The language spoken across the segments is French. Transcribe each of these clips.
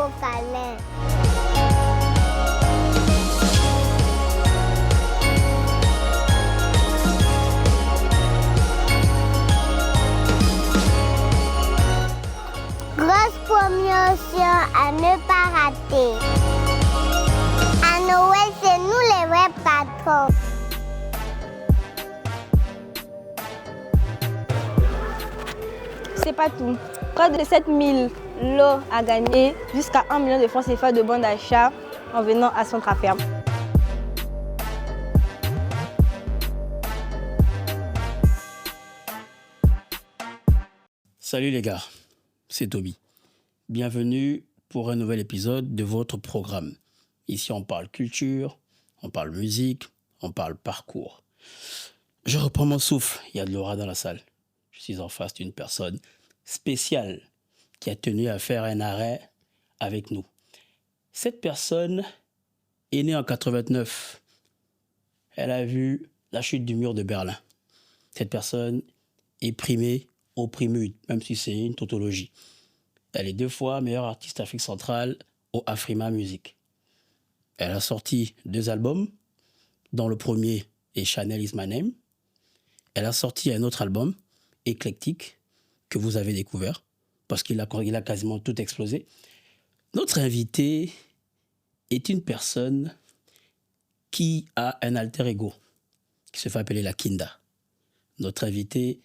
gros câlin. Grosse promotion à ne pas rater. À Noël, c'est nous les vrais patrons. C'est pas tout. Près de 7000 lots à gagner, jusqu'à 1 million de francs CFA de bons d'achat en venant à Centrafferme. Salut les gars, c'est Toby. Bienvenue pour un nouvel épisode de votre programme. Ici, on parle culture, on parle musique, on parle parcours. Je reprends mon souffle, il y a de l'aura dans la salle. Je suis en face d'une personne spéciale qui a tenu à faire un arrêt avec nous. Cette personne est née en 89. Elle a vu la chute du mur de Berlin. Cette personne est primée, opprimée, même si c'est une tautologie. Elle est 2 fois meilleure artiste Afrique centrale au Afrima Music. Elle a sorti 2 albums, dont le premier est Chanel is my name. Elle a sorti un autre album, Éclectique, que vous avez découvert, parce qu'il a quasiment tout explosé. Notre invité est une personne qui a un alter ego, qui se fait appeler la Kinda. Notre invité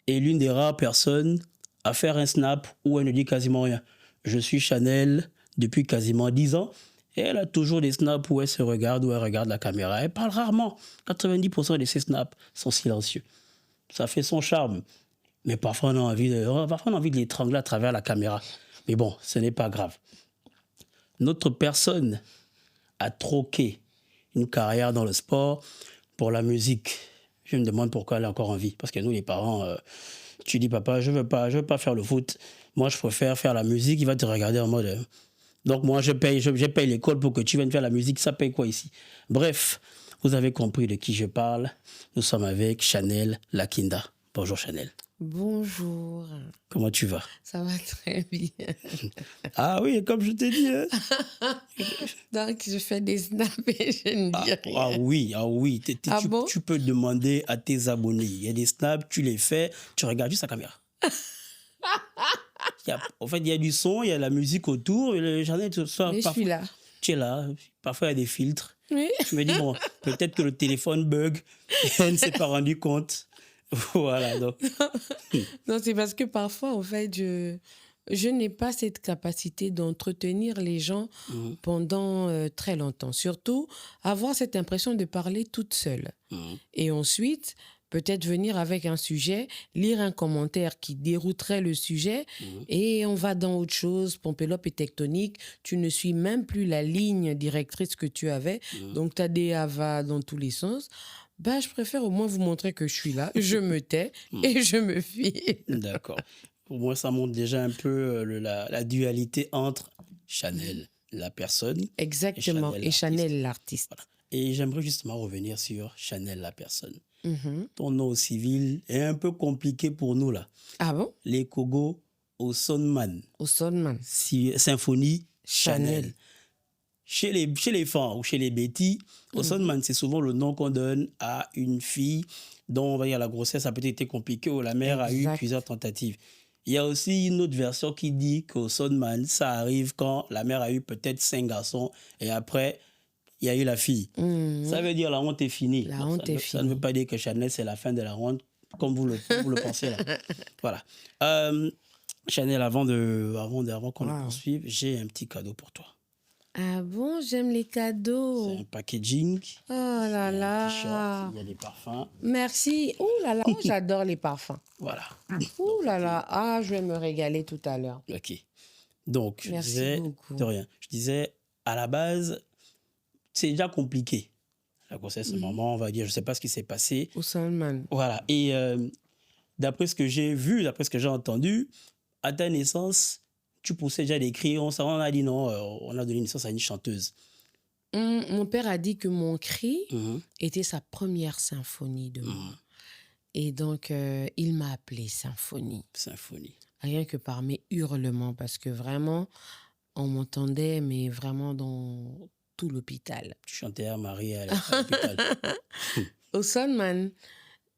est l'une des rares personnes à faire un snap où elle ne dit quasiment rien. Je suis Chanel depuis quasiment 10 ans et elle a toujours des snaps où elle se regarde, où elle regarde la caméra. Elle parle rarement. 90% de ses snaps sont silencieux. Ça fait son charme. Mais parfois, on a envie de l'étrangler à travers la caméra. Mais bon, ce n'est pas grave. Notre personne a troqué une carrière dans le sport pour la musique. Je me demande pourquoi elle est encore en vie. Parce que nous, les parents, tu dis, papa, je veux pas faire le foot. Moi, je préfère faire la musique. Il va te regarder en mode... donc, moi, je paye l'école pour que tu viennes faire la musique. Ça paye quoi ici? Bref, vous avez compris de qui je parle. Nous sommes avec Chanel Lakinda. Bonjour, Chanel. Bonjour. Comment tu vas? Ça va très bien. Ah oui, comme je t'ai dit. Hein. Donc, je fais des snaps et je ne dis rien. Ah oui. Bon? Tu peux demander à tes abonnés. Il y a des snaps, tu les fais, tu regardes juste la caméra. En fait, il y a du son, il y a la musique autour. Et Chanel, Mais je suis là. Tu es là. Parfois, il y a des filtres. Oui. Je me dis, bon, peut-être que le téléphone bug. Elle ne s'est pas rendu compte. Voilà, donc. Non, c'est parce que parfois, en fait, je n'ai pas cette capacité d'entretenir les gens pendant très longtemps. Surtout, avoir cette impression de parler toute seule. Et ensuite, peut-être venir avec un sujet, lire un commentaire qui dérouterait le sujet et on va dans autre chose, Pompelope et tectonique. Tu ne suis même plus la ligne directrice que tu avais. Donc, ta DA va dans tous les sens. Je préfère au moins vous montrer que je suis là, je me tais et je me fie. D'accord. Pour moi, ça montre déjà un peu la dualité entre Chanel, la personne. Exactement, et Chanel, l'artiste. Voilà. Et j'aimerais justement revenir sur Chanel, la personne. Ton nom au civil est un peu compliqué pour nous, là. Ah bon? Les Kogo au Sonman. Au Sonman. Symphonie Chanel. Chez les fans ou chez les Betty, au Sonman, c'est souvent le nom qu'on donne à une fille dont on va dire la grossesse a peut-être été compliquée ou la mère a eu plusieurs tentatives. Il y a aussi une autre version qui dit qu'au Sonman, ça arrive quand la mère a eu peut-être 5 garçons et après, il y a eu la fille. Ça veut dire la honte est finie. La honte est finie. Ça ne veut pas dire que Chanel, c'est la fin de la honte, comme vous le pensez là. Voilà. Chanel, avant qu'on le poursuive, j'ai un petit cadeau pour toi. Ah bon, j'aime les cadeaux. C'est un packaging. Oh là là. Un t-shirt, il y a des parfums. Merci. Ouh là là, j'adore les parfums. Voilà. Ouh là là, je vais me régaler tout à l'heure. Ok. Donc, Merci je disais, beaucoup. de rien. Je disais, à la base, c'est déjà compliqué. La grossesse, maman, on va dire, je ne sais pas ce qui s'est passé. Au Salman. Voilà. Et d'après ce que j'ai vu, d'après ce que j'ai entendu, à ta naissance, tu poussais déjà des cris. On a dit non, on a donné naissance à une chanteuse. Mon père a dit que mon cri était sa première symphonie de moi. Et donc, il m'a appelée Symphonie. Symphonie. Rien que par mes hurlements, parce que vraiment, on m'entendait, mais vraiment dans tout l'hôpital. Tu chantais à Marie à l'hôpital. Au Sonman,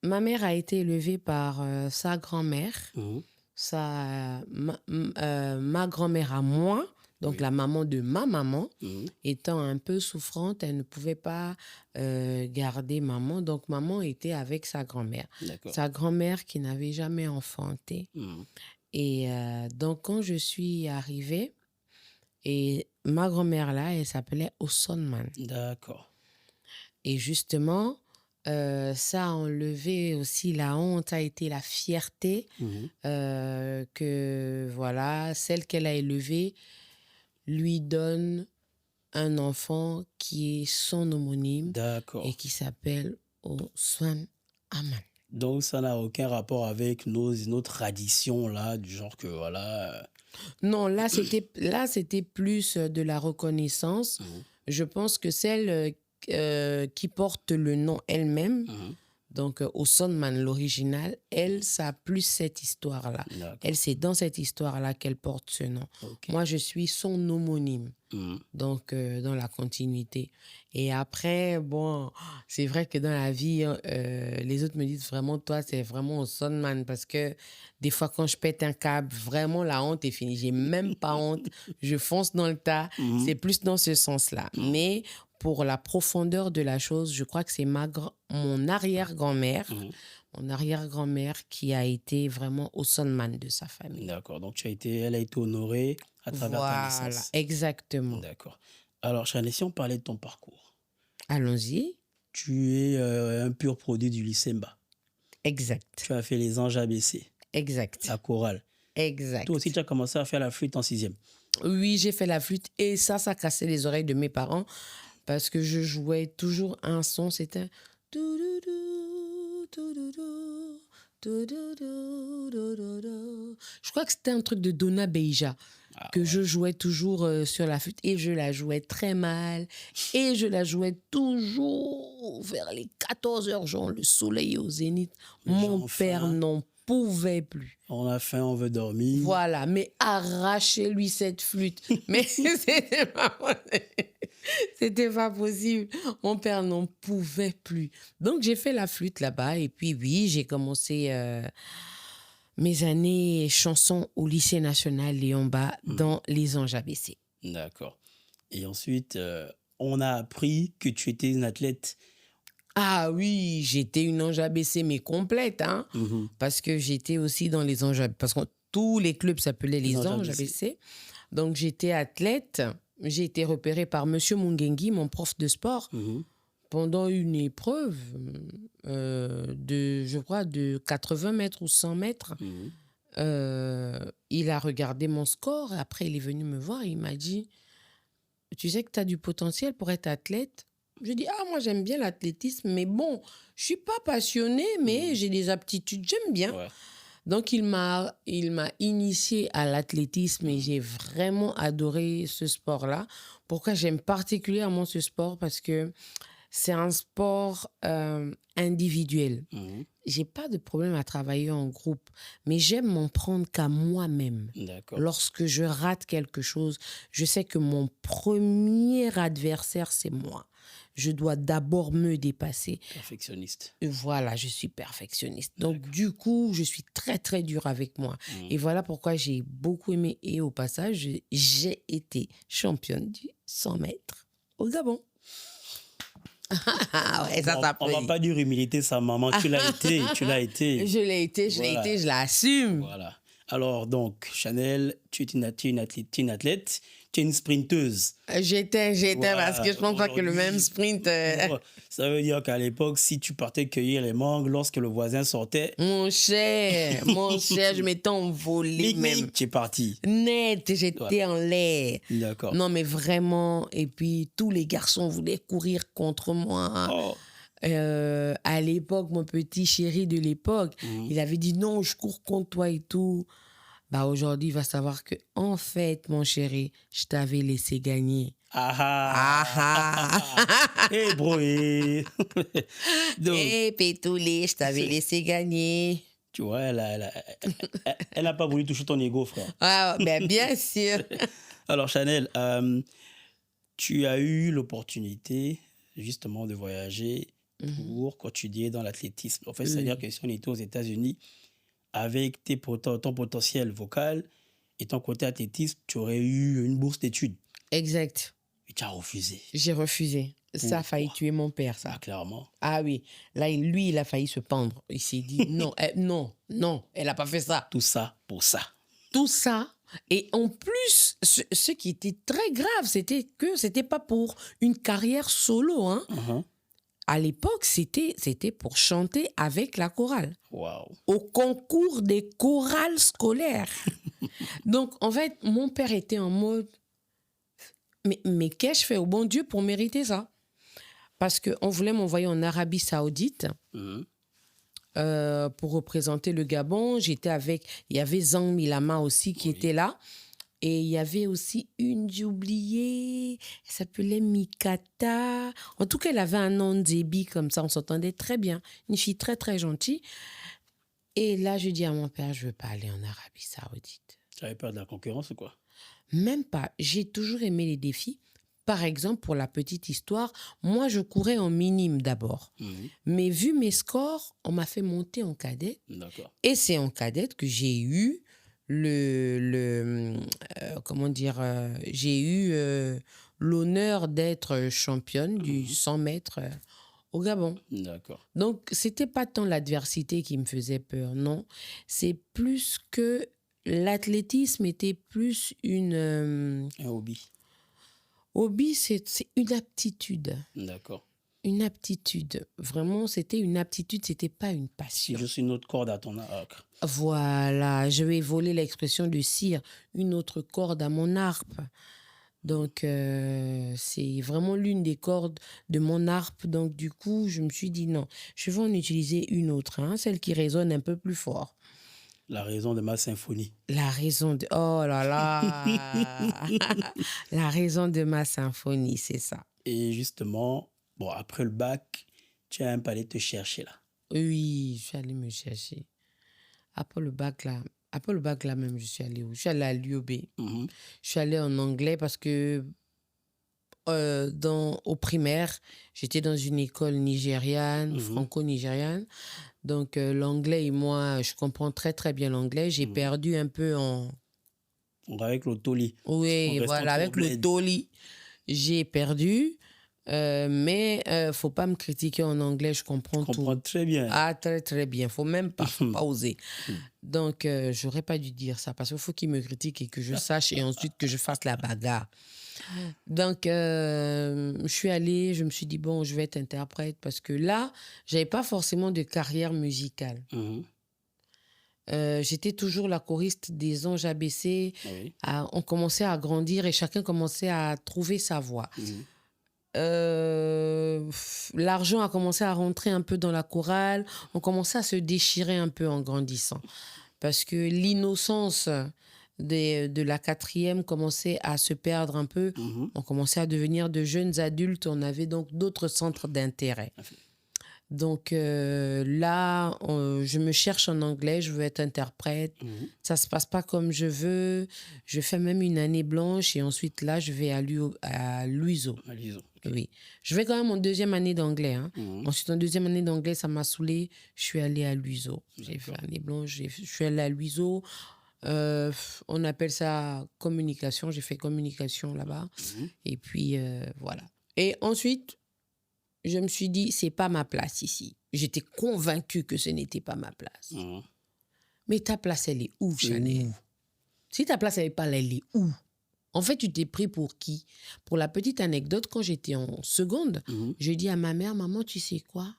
ma mère a été élevée par sa grand-mère, ma grand-mère à moi, donc la maman de ma maman, étant un peu souffrante, elle ne pouvait pas garder maman, donc maman était avec sa grand-mère. D'accord. Sa grand-mère qui n'avait jamais enfanté. Et donc, quand je suis arrivée, et ma grand-mère là, elle s'appelait Osonman. D'accord. Et justement, ça a enlevé aussi la honte, a été la fierté que, voilà, celle qu'elle a élevée lui donne un enfant qui est son homonyme. D'accord. Et qui s'appelle Osman Aman. Donc, ça n'a aucun rapport avec nos traditions, là, du genre que, voilà... Non, là, c'était plus de la reconnaissance. Je pense que celle qui porte le nom elle-même, donc Osonman, l'original, elle, ça a plus cette histoire-là. D'accord. Elle, c'est dans cette histoire-là qu'elle porte ce nom. Okay. Moi, je suis son homonyme, donc dans la continuité. Et après, bon, c'est vrai que dans la vie, les autres me disent vraiment, toi, c'est vraiment Osonman, parce que des fois, quand je pète un câble, vraiment, la honte est finie. J'ai même pas honte. Je fonce dans le tas. C'est plus dans ce sens-là. Mais pour la profondeur de la chose, je crois que c'est mon arrière-grand-mère, qui a été vraiment Osonman de sa famille. D'accord. Donc, elle a été honorée à travers ta naissance. Voilà, exactement. D'accord. Alors, Chanel, si on parlait de ton parcours. Allons-y. Tu es un pur produit du lycée Mba. Exact. Tu as fait les anges ABC. Exact. La chorale. Exact. Toi aussi, tu as commencé à faire la flûte en 6e. Oui, j'ai fait la flûte et ça cassait les oreilles de mes parents parce que je jouais toujours un son, c'était... Je crois que c'était un truc de Donna Beija je jouais toujours sur la flûte et je la jouais très mal et je la jouais toujours vers les 14h, genre le soleil au zénith. Mon père n'en pouvait plus. On a faim, on veut dormir. Voilà, mais arrachez-lui cette flûte. Mais c'était pas possible. Mon père n'en pouvait plus. Donc, j'ai fait la flûte là-bas. Et puis, oui, j'ai commencé mes années chansons au lycée national Léon Bas dans les Anges ABC. D'accord. Et ensuite, on a appris que tu étais une athlète. Ah oui, j'étais une Ange ABC, mais complète, hein, parce que j'étais aussi dans les Anges ABC, parce que tous les clubs s'appelaient les Anges ABC. Donc, j'étais athlète. J'ai été repérée par M. Mungengi, mon prof de sport, pendant une épreuve je crois, de 80 mètres ou 100 mètres. Il a regardé mon score. Après, il est venu me voir et il m'a dit, tu sais que tu as du potentiel pour être athlète? Je dis, moi, j'aime bien l'athlétisme, mais bon, je suis pas passionnée, mais j'ai des aptitudes, j'aime bien. Ouais. Donc, il m'a initiée à l'athlétisme et j'ai vraiment adoré ce sport-là. Pourquoi j'aime particulièrement ce sport? Parce que c'est un sport individuel. J'ai pas de problème à travailler en groupe, mais j'aime m'en prendre qu'à moi-même. D'accord. Lorsque je rate quelque chose, je sais que mon premier adversaire, c'est moi. Je dois d'abord me dépasser. Perfectionniste. Voilà, je suis perfectionniste. Donc, du coup, je suis très, très dure avec moi. Et voilà pourquoi j'ai beaucoup aimé. Et au passage, j'ai été championne du 100 mètres au Gabon. Ouais, ça on va pas dire humilité sa maman. Tu l'as été, tu l'as été. Je l'ai été, je l'assume. Voilà. Alors, donc, Chanel, tu es une athlète, tu es une sprinteuse. J'étais parce que je pense pas que le même sprint... Ça veut dire qu'à l'époque, si tu partais cueillir les mangues lorsque le voisin sortait... Mon cher, je m'étais envolée même. Tu es parti. Net, j'étais en l'air. D'accord. Non, mais vraiment, et puis tous les garçons voulaient courir contre moi. Oh. À l'époque, mon petit chéri de l'époque, il avait dit non, je cours contre toi et tout. Bah aujourd'hui, il va savoir que en fait, mon chéri, je t'avais laissé gagner. Eh bro. Eh Pétoulé, je t'avais laissé gagner. Tu vois, elle a pas voulu toucher ton ego, frère. Ah, ben bien sûr. Alors, Chanel, tu as eu l'opportunité, justement, de voyager pour continuer dans l'athlétisme. En fait, c'est-à-dire que si on était aux États-Unis, avec ton potentiel vocal et ton côté athlétisme, tu aurais eu une bourse d'études. Exact. Et tu as refusé. J'ai refusé. Ça a failli tuer mon père, ça. Ah, clairement. Ah oui. Là, lui, il a failli se pendre. Il s'est dit, non, non, elle n'a pas fait ça. Tout ça pour ça. Tout ça. Et en plus, ce qui était très grave, c'était que c'était pas pour une carrière solo. Hein. À l'époque, c'était pour chanter avec la chorale. Wow. Au concours des chorales scolaires. Donc, en fait, mon père était en mode, mais qu'ai-je fait au bon Dieu pour mériter ça? Parce qu'on voulait m'envoyer en Arabie Saoudite pour représenter le Gabon. J'étais avec... Il y avait Zang Milama aussi qui était là. Et il y avait aussi une, j'ai oublié, elle s'appelait Mikata. En tout cas, elle avait un nom de Zébi comme ça, on s'entendait très bien. Une fille très, très gentille. Et là, je dis à mon père, je ne veux pas aller en Arabie Saoudite. Tu avais peur de la concurrence ou quoi? Même pas. J'ai toujours aimé les défis. Par exemple, pour la petite histoire, moi, je courais en minime d'abord. Mais vu mes scores, on m'a fait monter en cadette. D'accord. Et c'est en cadette que j'ai eu j'ai eu l'honneur d'être championne du 100 mètres au Gabon. D'accord. Donc, c'était pas tant l'adversité qui me faisait peur, non. C'est plus que l'athlétisme était plus un hobby. Hobby, c'est une aptitude. D'accord. Une aptitude. Vraiment, c'était une aptitude, c'était pas une passion. C'est juste une autre corde à ton arc. Voilà, je vais voler l'expression de Cyr, une autre corde à mon harpe. Donc, c'est vraiment l'une des cordes de mon harpe. Donc, du coup, je me suis dit non, je vais en utiliser une autre, celle qui résonne un peu plus fort. La raison de ma symphonie. La raison de... Oh là là. La raison de ma symphonie, c'est ça. Et justement, bon, après le bac, tu es un peu allé te chercher là. Oui, je suis allée me chercher. Après le bac là même, je suis allée où? Je suis allée à l'UOB. Je suis allée en anglais parce que au primaire, j'étais dans une école nigériane, franco-nigériane. Donc, l'anglais et moi, je comprends très, très bien l'anglais. J'ai perdu un peu en... Avec le toli. Oui, voilà, avec le toli, j'ai perdu. Mais faut pas me critiquer en anglais, je comprends tout. Je comprends très bien. Ah, très, très bien. Faut même pas, faut pas oser. Donc, j'aurais pas dû dire ça parce qu'il faut qu'il me critique et que je sache et ensuite que je fasse la bagarre. Donc, je suis allée, je me suis dit, bon, je vais être interprète parce que là, j'avais pas forcément de carrière musicale. J'étais toujours la choriste des Anges ABC. Oui. On commençait à grandir et chacun commençait à trouver sa voix. L'argent a commencé à rentrer un peu dans la chorale. On commençait à se déchirer un peu en grandissant. Parce que l'innocence de la 4e commençait à se perdre un peu. On commençait à devenir de jeunes adultes. On avait donc d'autres centres d'intérêt. Donc là, je me cherche en anglais, je veux être interprète. Ça ne se passe pas comme je veux. Je fais même une année blanche et ensuite là, je vais à l'UISO. À l'UISO. Oui. Je vais quand même en 2e année d'anglais. Ensuite, en 2e année d'anglais, ça m'a saoulée. Je suis allée à l'UISO. J'ai fait année blanche, je suis allée à l'UISO. On appelle ça communication. J'ai fait communication là-bas. Et puis, voilà. Et ensuite, je me suis dit, c'est pas ma place ici. J'étais convaincue que ce n'était pas ma place. Mais ta place, elle est où, Chanel? Si ta place, elle n'est pas là, elle est où? En fait, tu t'es pris pour qui? Pour la petite anecdote, quand j'étais en seconde, je dis à ma mère, maman, tu sais quoi?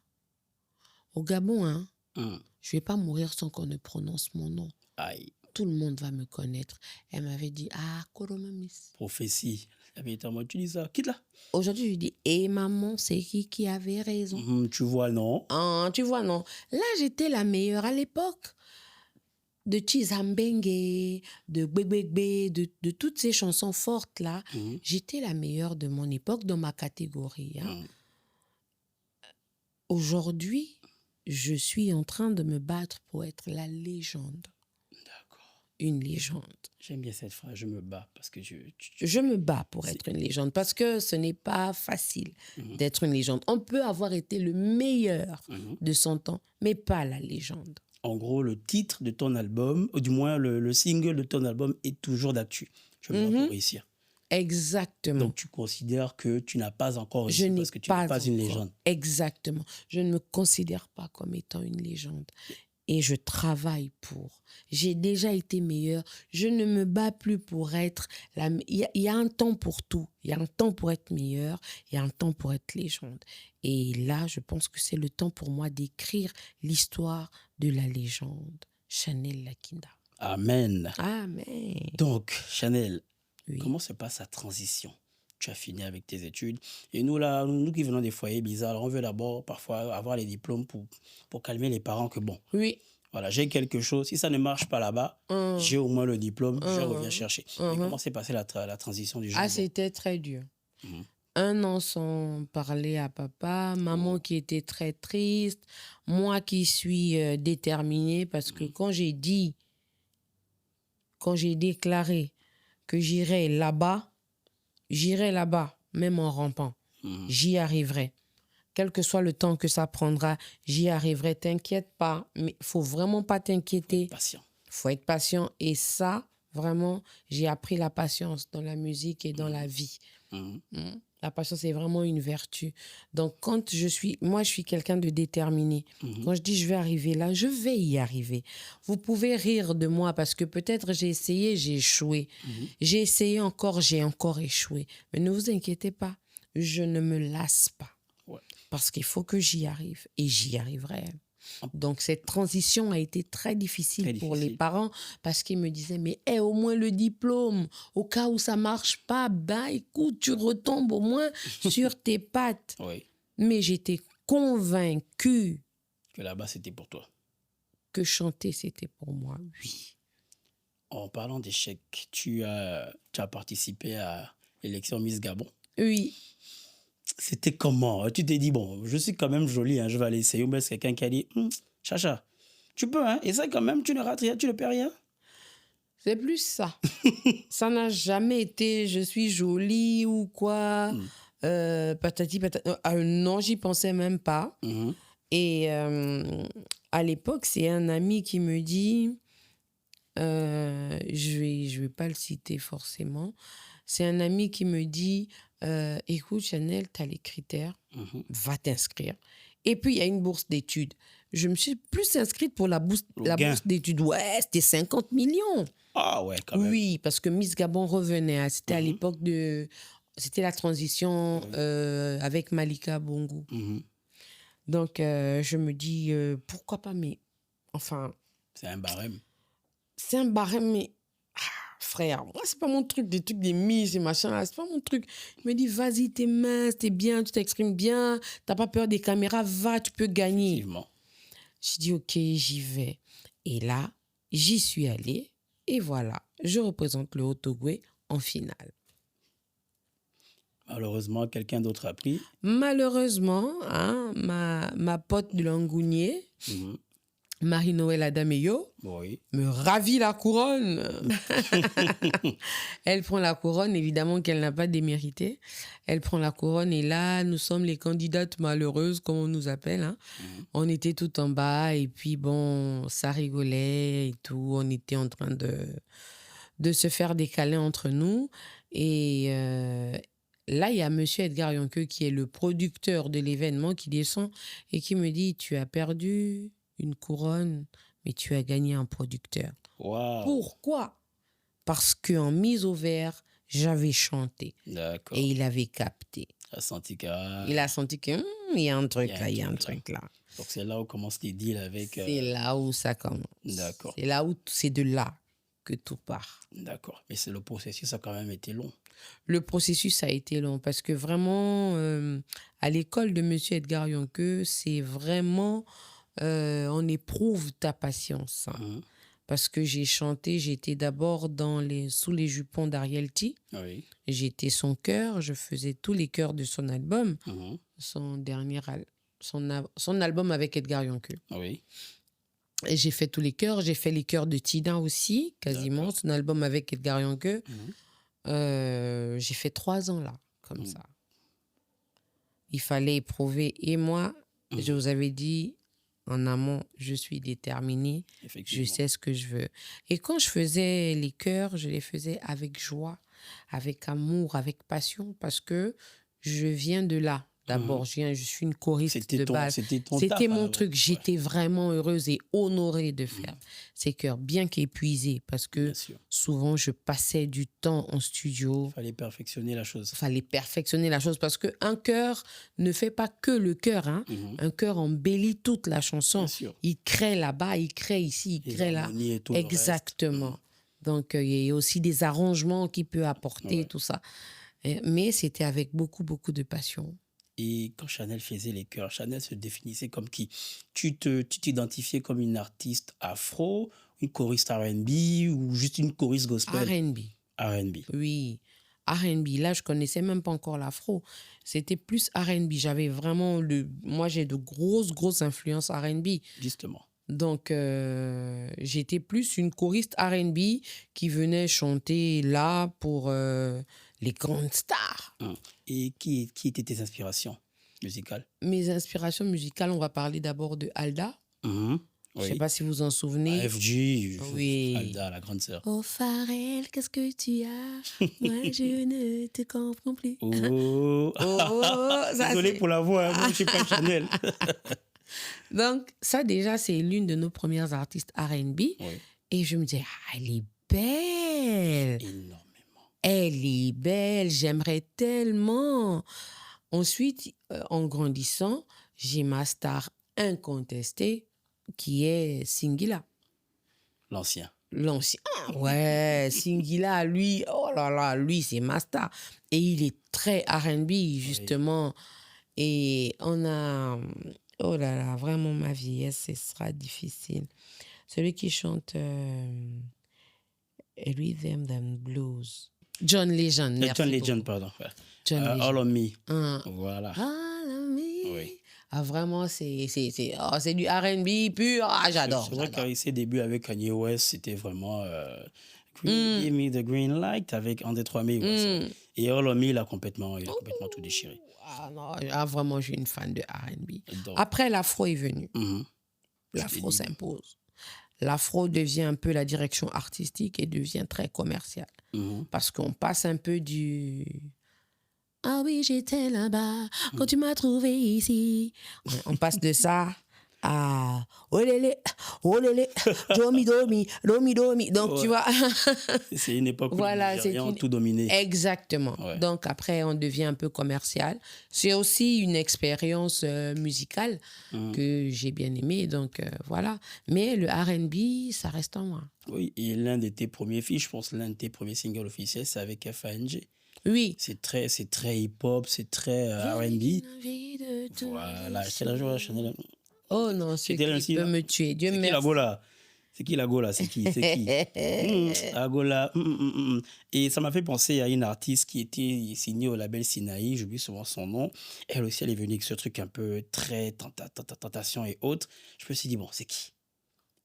Au Gabon, je vais pas mourir sans qu'on ne prononce mon nom. Aïe. Tout le monde va me connaître. Elle m'avait dit, Koromamis. Prophétie. Tu dis ça, quitte là. Aujourd'hui, je dis, maman, c'est qui avait raison. Tu vois, non? Tu vois, non. Là, j'étais la meilleure à l'époque. De Chizambenge, de Gbegbe, de toutes ces chansons fortes là. J'étais la meilleure de mon époque dans ma catégorie. Aujourd'hui, je suis en train de me battre pour être la légende. D'accord. Une légende. J'aime bien cette phrase, je me bats parce que Je me bats pour être une légende parce que ce n'est pas facile d'être une légende. On peut avoir été le meilleur de son temps, mais pas la légende. En gros, le titre de ton album, ou du moins le single de ton album est toujours d'actu. Je me bats pour réussir. Exactement. Donc, tu considères que tu n'as pas encore réussi Je n'ai parce que tu n'es pas une légende. Exactement. Je ne me considère pas comme étant une légende. Et je travaille pour. J'ai déjà été meilleure. Je ne me bats plus pour être... Il y a un temps pour tout. Il y a un temps pour être meilleure. Il y a un temps pour être légende. Et là, je pense que c'est le temps pour moi d'écrire l'histoire de la légende. Chanel Lakinda. Amen. Amen. Donc, Chanel, Oui. comment se passe la transition? Tu as fini avec tes études. Et nous, là, nous qui venons des foyers bizarres, alors on veut d'abord parfois avoir les diplômes pour calmer les parents que bon, Oui. voilà, j'ai quelque chose. Si ça ne marche pas là-bas, j'ai au moins le diplôme, je reviens chercher. Mais comment s'est passée la transition du jour? Ah, c'était très dur. 1 an sans parler à papa, maman qui était très triste, moi qui suis déterminée parce que quand j'ai déclaré que j'irai là-bas, même en rampant. J'y arriverai. Quel que soit le temps que ça prendra, j'y arriverai. T'inquiète pas, mais il faut vraiment pas t'inquiéter. Patient. Il faut être patient. Et ça, vraiment, j'ai appris la patience dans la musique et dans la vie. La patience est vraiment une vertu. Donc, moi, je suis quelqu'un de déterminé. Quand je dis je vais arriver là, je vais y arriver. Vous pouvez rire de moi parce que peut-être j'ai essayé, j'ai échoué. J'ai essayé encore, j'ai encore échoué. Mais ne vous inquiétez pas, je ne me lasse pas. Ouais. Parce qu'il faut que j'y arrive et j'y arriverai. Donc, cette transition a été très difficile pour les parents parce qu'ils me disaient, mais au moins le diplôme, au cas où ça marche pas, ben écoute, tu retombes au moins sur tes pattes. Oui. Mais j'étais convaincue Que là-bas, c'était pour toi. que chanter, c'était pour moi, oui. En parlant d'échecs, tu as participé à l'élection Miss Gabon. Oui. C'était comment? Tu t'es dit, bon, je suis quand même jolie, hein, je vais aller essayer. Ou bien c'est quelqu'un qui a dit, Chacha, tu peux, hein, essaie quand même, tu ne rates rien, tu ne perds rien. C'est plus ça. Ça n'a jamais été je suis jolie ou quoi. Patati patata. Non, j'y pensais même pas. Et à l'époque, c'est un ami qui me dit, je vais pas le citer forcément, c'est un ami qui me dit, écoute Chanel, tu as les critères, va t'inscrire. Et puis, il y a une bourse d'études. Je me suis plus inscrite pour la bourse d'études. Ouais, c'était 50 millions. Ah ouais, quand même. Oui, parce que Miss Gabon revenait. Hein. C'était à l'époque de... C'était la transition avec Malika Bongo. Donc, je me dis, pourquoi pas, mais... Enfin... C'est un barème. C'est un barème, mais... frère, moi, c'est pas mon truc, des trucs des Miss et machin, là, c'est pas mon truc. Il me dit, vas-y, t'es mince, t'es bien, tu t'exprimes bien, t'as pas peur des caméras, va, tu peux gagner. Effectivement. J'ai dit, ok, j'y vais. Et là, j'y suis allée, et voilà, je représente le Haut-Ogooué en finale. Malheureusement, quelqu'un d'autre a pris. Malheureusement, hein, ma pote de Langounier, Marie-Noël Adameyo, me ravit la couronne. Elle prend la couronne, évidemment qu'elle n'a pas démérité. Elle prend la couronne et là, nous sommes les candidates malheureuses, comme on nous appelle. Hein. On était tout en bas et puis bon, ça rigolait et tout. On était en train de se faire des câlins entre nous. Et là, il y a monsieur Edgar Yonke qui est le producteur de l'événement qui descend et qui me dit, tu as perdu une couronne, mais tu as gagné un producteur. Wow. Pourquoi? Parce qu'en mise au vert, j'avais chanté. D'accord. Et il avait capté. Il a senti que il y a un truc là, il y a un truc là. Donc c'est là où commence les deals avec... C'est là où ça commence. D'accord. C'est là où c'est de là que tout part. D'accord. Mais le processus a quand même été long. Le processus a été long parce que vraiment, à l'école de monsieur Edgar Yonke, c'est vraiment... on éprouve ta patience. Hein. Parce que j'ai chanté, j'étais d'abord sous les jupons d'Ariel T. Oui. J'étais son chœur, je faisais tous les chœurs de son album, son son album avec Edgar Yonkeu. Oui. Et j'ai fait tous les chœurs. J'ai fait les chœurs de Tina aussi, quasiment. D'accord. Son album avec Edgar Yonkeu. Mhm. J'ai fait 3 ans là, comme ça. Il fallait éprouver. Et moi, je vous avais dit en amont, je suis déterminée. Je Effectivement. sais ce que je veux. Et quand je faisais les chœurs, je les faisais avec joie, avec amour, avec passion, parce que je viens de là. D'abord, je suis une choriste de base. C'était C'était mon truc. J'étais vraiment heureuse et honorée de faire ces chœurs, bien qu'épuisée, parce que Bien sûr. souvent, je passais du temps en studio. Il fallait perfectionner la chose. Il fallait perfectionner la chose, parce qu'un chœur ne fait pas que le chœur. Hein. Un chœur embellit toute la chanson. Bien sûr. Il crée là-bas, il crée ici, il Les crée là. harmonies et tout le reste. Exactement. Donc, il y a aussi des arrangements qu'il peut apporter, tout ça. Mais c'était avec beaucoup, beaucoup de passion. Et quand Chanel faisait les chœurs, Chanel se définissait comme qui? Tu t'identifiais comme une artiste afro, une choriste R&B ou juste une choriste gospel? R&B. R&B. Oui, R&B. Là, je connaissais même pas encore l'afro. C'était plus R&B. J'avais vraiment moi, j'ai de grosses influences R&B. Justement. Donc, j'étais plus une choriste R&B qui venait chanter là pour les grandes stars. Et qui étaient tes inspirations musicales? Mes inspirations musicales, on va parler d'abord de Alda. Je ne sais pas si vous en souvenez. FG, Oui. Alda, la grande sœur. Oh Pharrell, qu'est-ce que tu as? Moi, je ne te comprends plus. Oh, ça, désolé pour la voix, moi je suis pas Chanel. Donc, ça déjà, c'est l'une de nos premières artistes R&B. Oui. Et je me disais, elle est belle. Énormément. Elle est belle, j'aimerais tellement. Ensuite, en grandissant, j'ai ma star incontestée qui est Singila. L'ancien. L'ancien, ouais, Singila, lui, oh là là, lui, c'est ma star. Et il est très R&B, justement. Et on a, oh là là, vraiment, ma vieillesse, ce sera difficile. Celui qui chante Rhythm and Blues. John Legend, merci John Legend, beaucoup. pardon. John Legend. All on Me. Voilà. Voilà. All on Me. Oui. Ah, vraiment, c'est du R&B pur. Ah, j'adore. C'est vrai qu'avec ses débuts avec Kanye West, c'était vraiment Give Me the Green Light avec un des 3 mai. Et All on Me, il a complètement tout déchiré. Ah non, vraiment, je suis une fan de R&B. Donc, Après, l'afro est venu. L'afro s'impose. L'afro devient un peu la direction artistique et devient très commerciale. Parce qu'on passe un peu du... Ah oui, j'étais là-bas quand tu m'as trouvé ici. On passe de ça à oh lélé, domi, domi. Donc, tu vois. C'est une époque où voilà, les Nigérians ont tout dominé. Exactement. Ouais. Donc, après, on devient un peu commercial. C'est aussi une expérience musicale que j'ai bien aimée. Donc, voilà. Mais le R&B, ça reste en moi. Oui, et l'un de tes premiers films, je pense, l'un de tes premiers singles officiels, c'est avec FANG. Oui. C'est très hip-hop, c'est très R&B. Voilà, c'est la joie Chanel. Oh non, ce qui peut me tuer. Dieu merci. C'est qui la gola? C'est qui la gola? C'est qui? La gola. Et ça m'a fait penser à une artiste qui était signée au label Sinaï, j'oublie souvent son nom. Elle aussi, elle est venue avec ce truc un peu très tentation et autres. Je me suis dit, bon, c'est qui?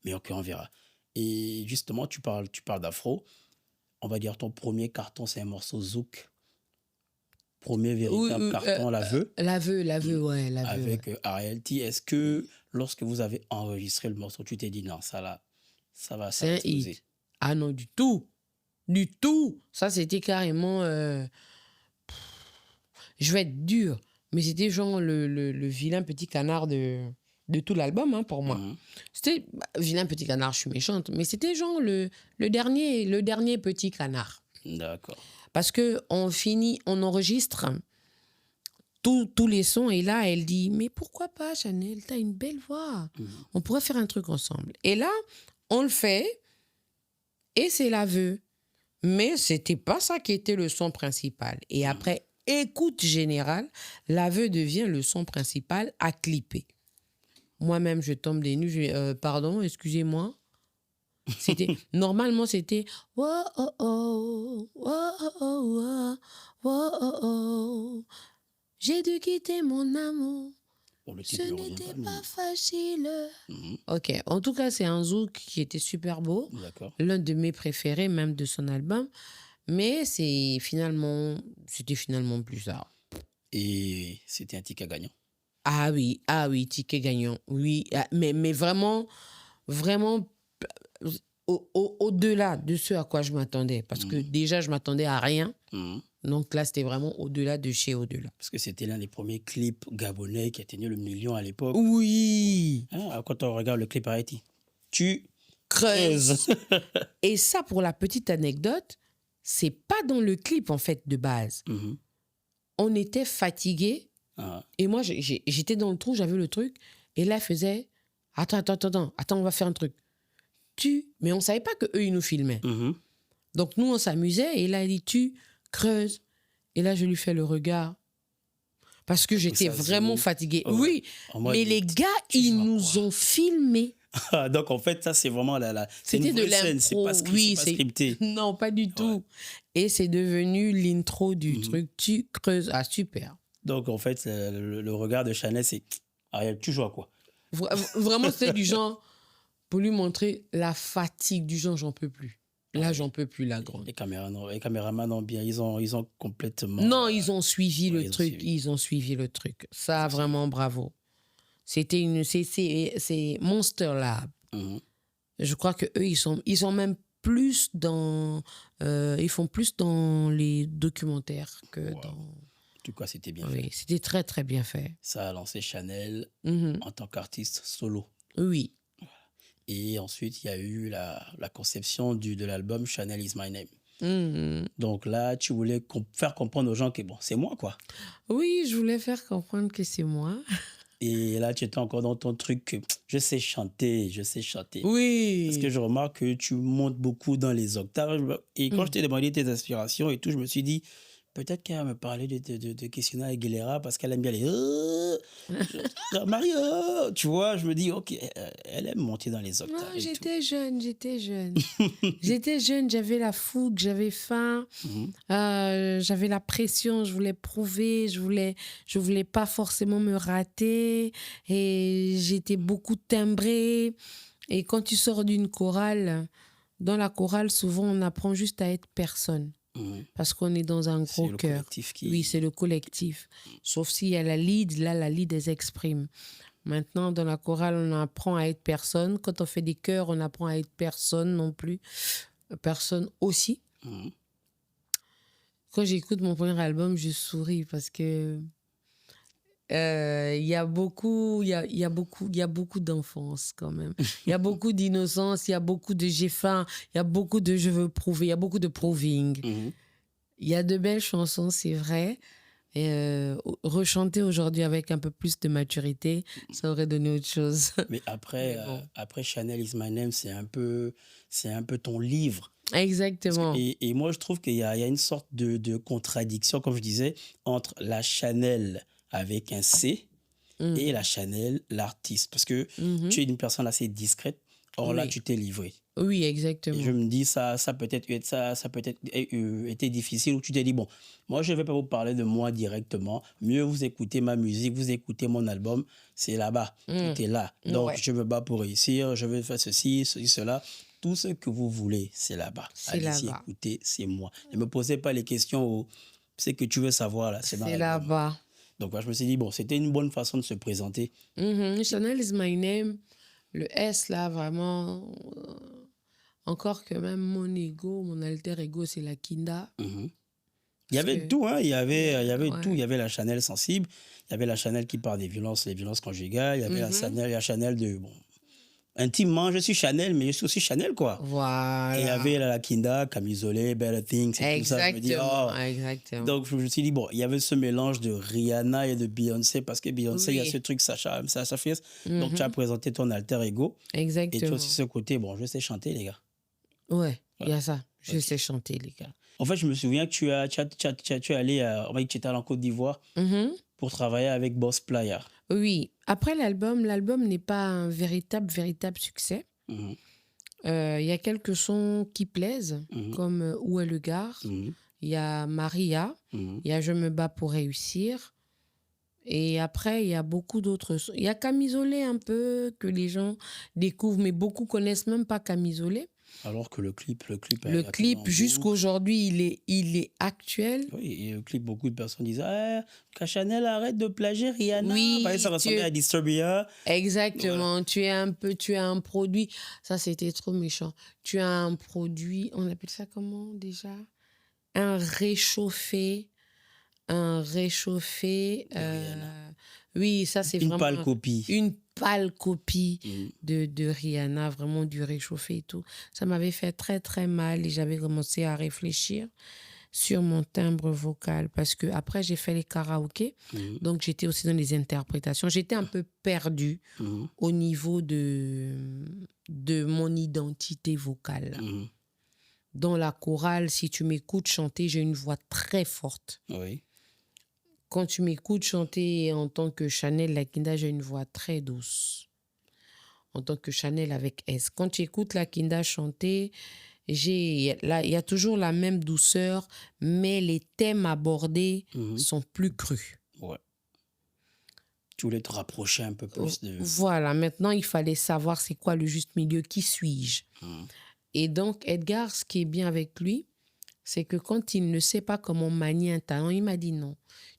Mais ok, on verra. Et justement, tu parles d'afro. On va dire ton premier carton, c'est un morceau Zouk. Premier véritable carton, L'Aveu. L'Aveu, ouais. Avec RLT. Est-ce que lorsque vous avez enregistré le morceau, tu t'es dit non, ça va c'est un hit. Ah non, du tout. Du tout. Ça, c'était carrément... Je vais être dur, mais c'était genre le vilain petit canard de tout l'album, hein, pour moi. C'était... vilain petit canard, je suis méchante, mais c'était genre le dernier petit canard. D'accord. Parce qu'on enregistre tous les sons et là, elle dit « Mais pourquoi pas, Chanel, t'as une belle voix. On pourrait faire un truc ensemble. » Et là, on le fait et c'est l'aveu. Mais c'était pas ça qui était le son principal. Et après écoute générale, l'aveu devient le son principal à clipper. Moi-même, je tombe des nues. Pardon, excusez-moi. Normalement, c'était oh, oh, oh, oh, oh, oh, oh, oh. J'ai dû quitter mon amour Bon, le titre Ce ne revient n'était pas. pas facile. Mhm. Ok, en tout cas, c'est un zouk qui était super beau. D'accord. L'un de mes préférés, même de son album. Mais c'était finalement plus ça. Et c'était un ticket gagnant. Ah oui, ticket gagnant. Oui, mais vraiment, vraiment, au-delà de ce à quoi je m'attendais. Parce que déjà, je m'attendais à rien. Mhm. Donc là, c'était vraiment au-delà de chez au-delà. Parce que c'était l'un des premiers clips gabonais qui atteignait le million à l'époque. Oui. Hein, quand on regarde le clip à Haïti, tu Creuse. creuses. Et ça, pour la petite anecdote, c'est pas dans le clip, en fait, de base. Mhm. On était fatigués. Ah. Et moi, j'étais dans le trou, j'avais le truc. Et là, elle faisait, attends, on va faire un truc. Mais on ne savait pas qu'eux, ils nous filmaient. Mhm. Donc, nous, on s'amusait. Et là, elle dit, tu creuses. Et là, je lui fais le regard. Parce que j'étais ça vraiment zoome. fatiguée. Ouais. Oui, En mode, mais les gars, tu ils vas nous voir. ont filmés. Ah, donc, en fait, ça, c'est vraiment c'est une C'était de vraie scène. C'est l'impro. pas, Oui, c'est pas scripté. Non, pas du tout. Et c'est devenu l'intro du truc. Tu creuses. Ah, super. Donc, en fait, le regard de Chanel, c'est Ariel, tu joues à quoi? Vraiment, c'était du genre, pour lui montrer la fatigue du genre, j'en peux plus. Là, j'en peux plus, la grande. Les caméramans ont bien, ils ont complètement. Non, ils ont suivi ouais, le truc. Ils ont suivi le truc. Ça, vraiment, bravo. C'était c'est Monster Lab. Mhm. Je crois que eux, ils sont même plus dans, ils font plus dans les documentaires que Wow. dans. En tout cas, c'était bien Oui, fait. c'était très très bien fait. Ça a lancé Chanel Mhm. en tant qu'artiste solo. Oui. Et ensuite, il y a eu la conception de l'album Chanel is my name. Mhm. Donc là, tu voulais faire comprendre aux gens que bon, c'est moi, quoi. Oui, je voulais faire comprendre que c'est moi. Et là, tu étais encore dans ton truc que je sais chanter. Oui. Parce que je remarque que tu montes beaucoup dans les octaves. Et quand je t'ai demandé tes aspirations et tout, je me suis dit, peut-être qu'elle va me parler de Christina Aguilera parce qu'elle aime bien les... Mario, tu vois, je me dis, ok, elle aime monter dans les octaves. Non, et tout. j'étais jeune. J'étais jeune, j'avais la fougue, j'avais faim, Mhm. j'avais la pression, je voulais prouver, je voulais pas forcément me rater et j'étais beaucoup timbrée. Et quand tu sors d'une chorale, dans la chorale, souvent on apprend juste à être personne Mhm. parce qu'on est dans un C'est gros le cœur. collectif qui... Oui, c'est le collectif. Sauf s'il y a la lead, là, la lead, elle s'exprime. Maintenant, dans la chorale, on apprend à être personne. Quand on fait des chœurs, on apprend à être personne non plus. Personne aussi. Mhm. Quand j'écoute mon premier album, je souris parce que il y a beaucoup d'enfance quand même. Il y a beaucoup d'innocence, il y a beaucoup de j'ai faim, il y a beaucoup de je veux prouver, il y a beaucoup de proving. Mhm. Il y a de belles chansons, c'est vrai. Et rechanter aujourd'hui avec un peu plus de maturité, ça aurait donné autre chose. Mais après, Mais bon. après Chanel is my name, c'est un peu ton livre. Exactement. Et moi, je trouve qu'il y a une sorte de contradiction, comme je disais, entre la Chanel avec un C et la Chanel, l'artiste. Parce que tu es une personne assez discrète. Or là, Oui. tu t'es livré. Oui, Et exactement. je me dis, ça peut-être été difficile, où tu t'es dit, bon, moi, je ne vais pas vous parler de moi directement. Mieux, vous écoutez ma musique, vous écoutez mon album, c'est là-bas. Tout est là. Donc, Ouais. je me bats pour réussir, je veux faire ceci, cela. Tout ce que vous voulez, c'est là-bas. C'est Allez-y, là-bas. écoutez, c'est moi. Ne me posez pas les questions où c'est que tu veux savoir, là, c'est dans C'est l'album. là-bas. Donc, moi, je me suis dit, bon, c'était une bonne façon de se présenter. Chanel is my name. Le S, là, vraiment. Encore que même mon ego, mon alter ego, c'est la Kinda. Mhm. Il y Parce avait que- tout, hein. Il y avait Ouais. tout. Il y avait la Chanel sensible, il y avait la Chanel qui parle des violences, les violences conjugales, il y avait la Chanel de, bon, intimement, je suis Chanel, mais je suis aussi Chanel, quoi. Voilà. Et il y avait la Kinda, Camisolé, Better Things, et tout ça. Je me dis, Exactement. oh. Exactement. Donc, je me suis dit, bon, il y avait ce mélange de Rihanna et de Beyoncé, parce que Beyoncé, il y a Oui. ce truc, Sacha Fierce. Donc, tu as présenté ton alter ego. Et tu as Exactement. aussi ce côté, bon, je sais chanter, les gars. Ouais, il y a ça. Je Ok. sais chanter, les gars. En fait, je me souviens que tu es allé, on va dire que tu étais allé en Côte d'Ivoire pour travailler avec Boss Playa. Oui. Après l'album n'est pas un véritable succès. Mhm. Il y a quelques sons qui plaisent, Mhm. comme Où est le gare. Mhm. Il y a Maria. Mhm. Il y a Je me bats pour réussir. Et après, il y a beaucoup d'autres. Il y a Camisolé un peu que les gens découvrent, mais beaucoup connaissent même pas Camisolé. Alors que le clip Le a tourné clip, en boucle. jusqu'aujourd'hui, il est actuel. Oui, et le clip, beaucoup de personnes disent ah, que Chanel arrête de plagier Rihanna. Oui, Parce que ça ressemblait à Disturbia. Exactement. Tu as un produit. Ça, c'était trop méchant. Tu as un produit, on appelle ça comment déjà? Un réchauffé. Un réchauffé. Rihanna. Oui, ça, c'est Une vraiment pâle copie. une pâle copie Mhm. de Rihanna, vraiment du réchauffé et tout. Ça m'avait fait très, très mal et j'avais commencé à réfléchir sur mon timbre vocal parce que après j'ai fait les karaokés, Mhm. donc j'étais aussi dans les interprétations. J'étais un peu perdue Mhm. au niveau de mon identité vocale. Mhm. Dans la chorale, si tu m'écoutes chanter, j'ai une voix très forte. Oui. Quand tu m'écoutes chanter en tant que Chanel Lakinda, j'ai une voix très douce. En tant que Chanel avec S. Quand tu écoutes Lakinda chanter, il y a toujours la même douceur, mais les thèmes abordés Mhm. sont plus crus. Ouais. Tu voulais te rapprocher un peu plus de... Voilà, maintenant il fallait savoir c'est quoi le juste milieu, qui suis-je. Mhm. Et donc Edgar, ce qui est bien avec lui, c'est que quand il ne sait pas comment manier un talent, il m'a dit non,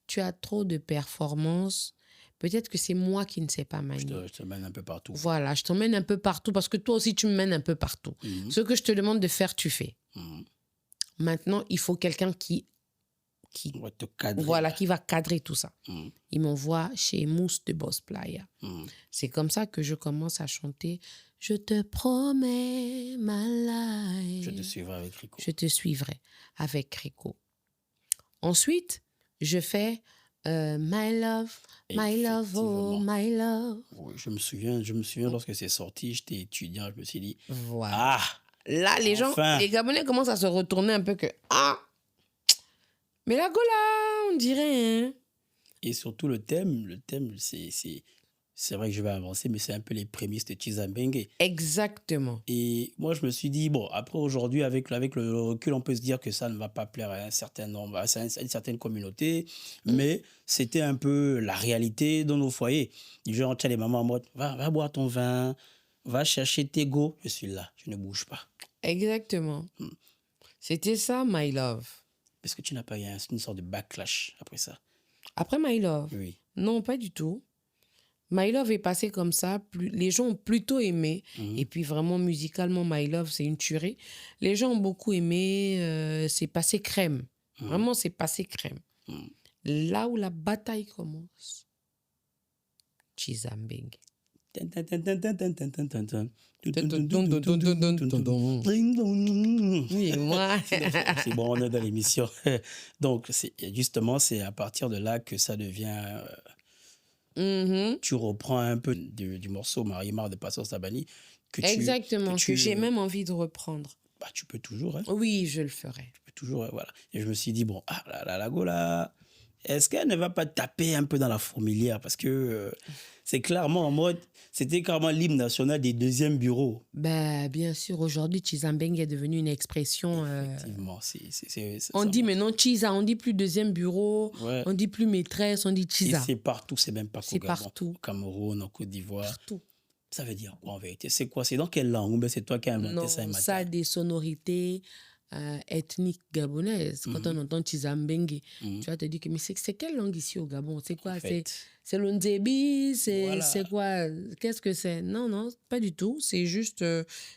tu as trop de performances, peut-être que c'est moi qui ne sais pas manier. Je te mène un peu partout. Voilà, je t'emmène un peu partout parce que toi aussi tu me mènes un peu partout. Mhm. Ce que je te demande de faire, tu fais. Mhm. Maintenant, il faut quelqu'un qui On va te cadrer. voilà, qui va cadrer tout ça. Mhm. Il m'envoie chez Mousse de Boss Playa. Mhm. C'est comme ça que je commence à chanter « Je te promets ma life ». Je te suivrai avec Rico. Je te suivrai avec Rico. Ensuite, je fais My Love, My Love, oh Effectivement. My Love. Oui, je me souviens lorsque c'est sorti, j'étais étudiant, je me suis dit, Voilà. ah, Là, les gens, enfin. les Gabonais commencent à se retourner un peu que ah, mais la Gola, on dirait. Hein? Et surtout le thème, c'est vrai que je vais avancer, mais c'est un peu les prémices de Chizambenge. Exactement. Et moi, je me suis dit, bon, après aujourd'hui, avec le recul, on peut se dire que ça ne va pas plaire à un certain nombre, à une certaine communauté, mais c'était un peu la réalité dans nos foyers. Du genre, tiens, les mamans en mode, va boire ton vin, va chercher tes go. Je suis là, je ne bouge pas. Exactement. C'était ça, My Love. Est-ce que tu n'as pas eu une sorte de backlash après ça? Après My Love? Oui. Non, pas du tout. My Love est passé comme ça. Les gens ont plutôt aimé. Et puis vraiment, musicalement, My Love, c'est une tuerie. Les gens ont beaucoup aimé. C'est passé crème. Vraiment, c'est passé crème. Là où la bataille commence, Chizambenge. Oui, moi. C'est bon, on est dans l'émission. Donc, justement, c'est à partir de là que ça devient... Tu reprends un peu du morceau Marie-Mar de Pastor Sabani. Exactement, que j'ai même envie de reprendre. Bah, tu peux toujours. Hein. Oui, je le ferai. Tu peux toujours, voilà. Et je me suis dit, bon, la Gola, est-ce qu'elle ne va pas taper un peu dans la fourmilière? Parce que c'est clairement en mode... C'était carrément l'hymne national des deuxièmes bureaux. Bah, bien sûr, aujourd'hui, Chizambenge est devenu une expression... Effectivement, on dit maintenant Chiza, on dit plus deuxième bureau, ouais. On dit plus maîtresse, on dit Chiza. Et c'est partout, c'est même pas qu'au Gabon, partout. Au Cameroun, en Côte d'Ivoire. Partout. Ça veut dire quoi en vérité? C'est quoi? C'est dans quelle langue? Ben, c'est toi qui as inventé ça un matin? Ça a des sonorités ethniques gabonaises. Quand on entend Chizambenge, tu vas te dire que mais c'est quelle langue ici au Gabon? C'est quoi? C'est l'Onzebi? C'est quoi? Qu'est-ce que c'est? Non, pas du tout. C'est juste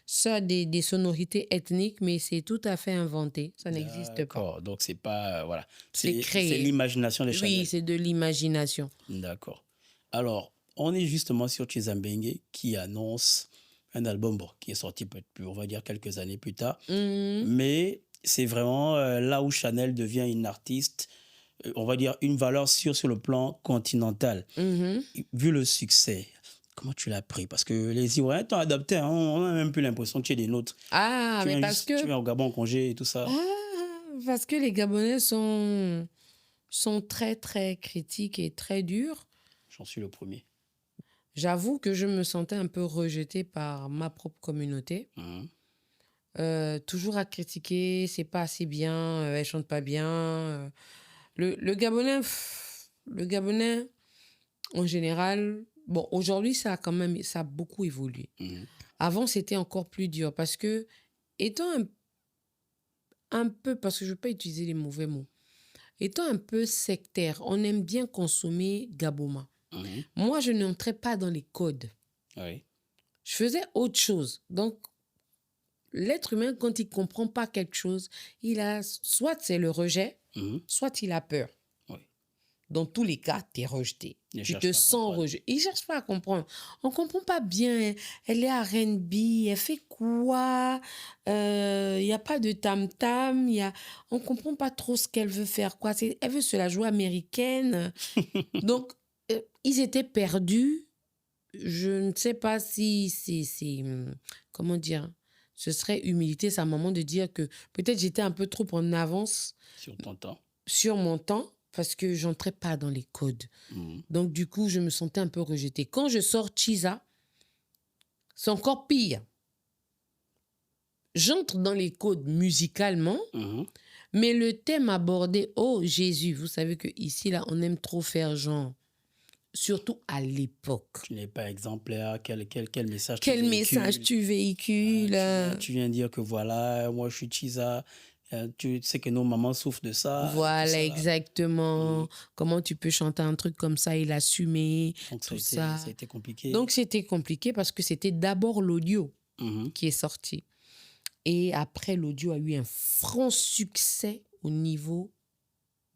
ça, des sonorités ethniques, mais c'est tout à fait inventé. Ça n'existe pas. D'accord, donc c'est pas... voilà. C'est créé. C'est l'imagination des Chanel. Oui, c'est de l'imagination. D'accord. Alors, on est justement sur Chizambenge qui annonce un album qui est sorti peut-être plus, on va dire quelques années plus tard. Mais c'est vraiment là où Chanel devient une artiste, on va dire une valeur sûre sur le plan continental. Vu le succès, comment tu l'as pris? Parce que les Ivoiriens t'ont adapté, hein, on a même plus l'impression que tu es des nôtres. Ah, mais parce que... Tu viens au Gabon en congé et tout ça. Ah, parce que les Gabonais sont très, très critiques et très durs. J'en suis le premier. J'avoue que je me sentais un peu rejetée par ma propre communauté. Toujours à critiquer, c'est pas assez bien, elle chante pas bien. Le Gabonais, en général, bon, aujourd'hui, ça a beaucoup évolué. Avant, c'était encore plus dur parce que, étant un peu, parce que je ne veux pas utiliser les mauvais mots, étant un peu sectaire, on aime bien consommer Gaboma. Moi, je n'entrais pas dans les codes. Oui. Je faisais autre chose. Donc, l'être humain, quand il ne comprend pas quelque chose, soit c'est le rejet, soit il a peur. Oui. Dans tous les cas, tu es rejeté. Tu te sens rejeté. Il ne cherche pas à comprendre. On ne comprend pas bien. Elle est à R&B, elle fait quoi? Il n'y a pas de tam-tam. On ne comprend pas trop ce qu'elle veut faire. Quoi. Elle veut se la jouer américaine. Donc, ils étaient perdus. Je ne sais pas si c'est comment dire, ce serait humilité, c'est un moment de dire que peut-être j'étais un peu trop en avance sur ton temps. Sur mon temps, parce que je n'entrais pas dans les codes. Donc, du coup, je me sentais un peu rejetée. Quand je sors Chiza, c'est encore pire. J'entre dans les codes musicalement, mais le thème abordé, oh Jésus, vous savez qu'ici, là, on aime trop faire genre. Surtout à l'époque. Tu n'es pas exemplaire. Quel message tu véhicules? Tu viens dire que voilà, moi je suis Chiza. Tu sais que nos mamans souffrent de ça. Voilà, exactement. Comment tu peux chanter un truc comme ça et l'assumer? Donc tout ça a été compliqué. Donc c'était compliqué parce que c'était d'abord l'audio qui est sorti. Et après, l'audio a eu un franc succès au niveau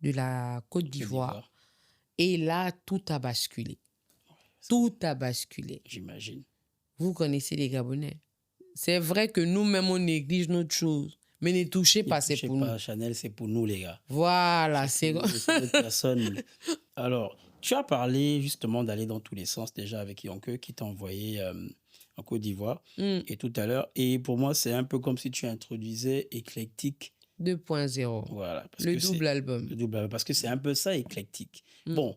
de la Côte d'Ivoire. Et là, tout a basculé. Tout a basculé. J'imagine. Vous connaissez les Gabonais. C'est vrai que nous-mêmes, on néglige notre chose. Mais ne touchez pas, c'est pour nous. Chanel, c'est pour nous, les gars. Voilà, c'est notre personne. Alors, tu as parlé justement d'aller dans tous les sens déjà avec Yonke qui t'a envoyé en Côte d'Ivoire et tout à l'heure. Et pour moi, c'est un peu comme si tu introduisais Éclectique 2.0. Voilà. Le double album. Parce que c'est un peu ça, Éclectique. Bon.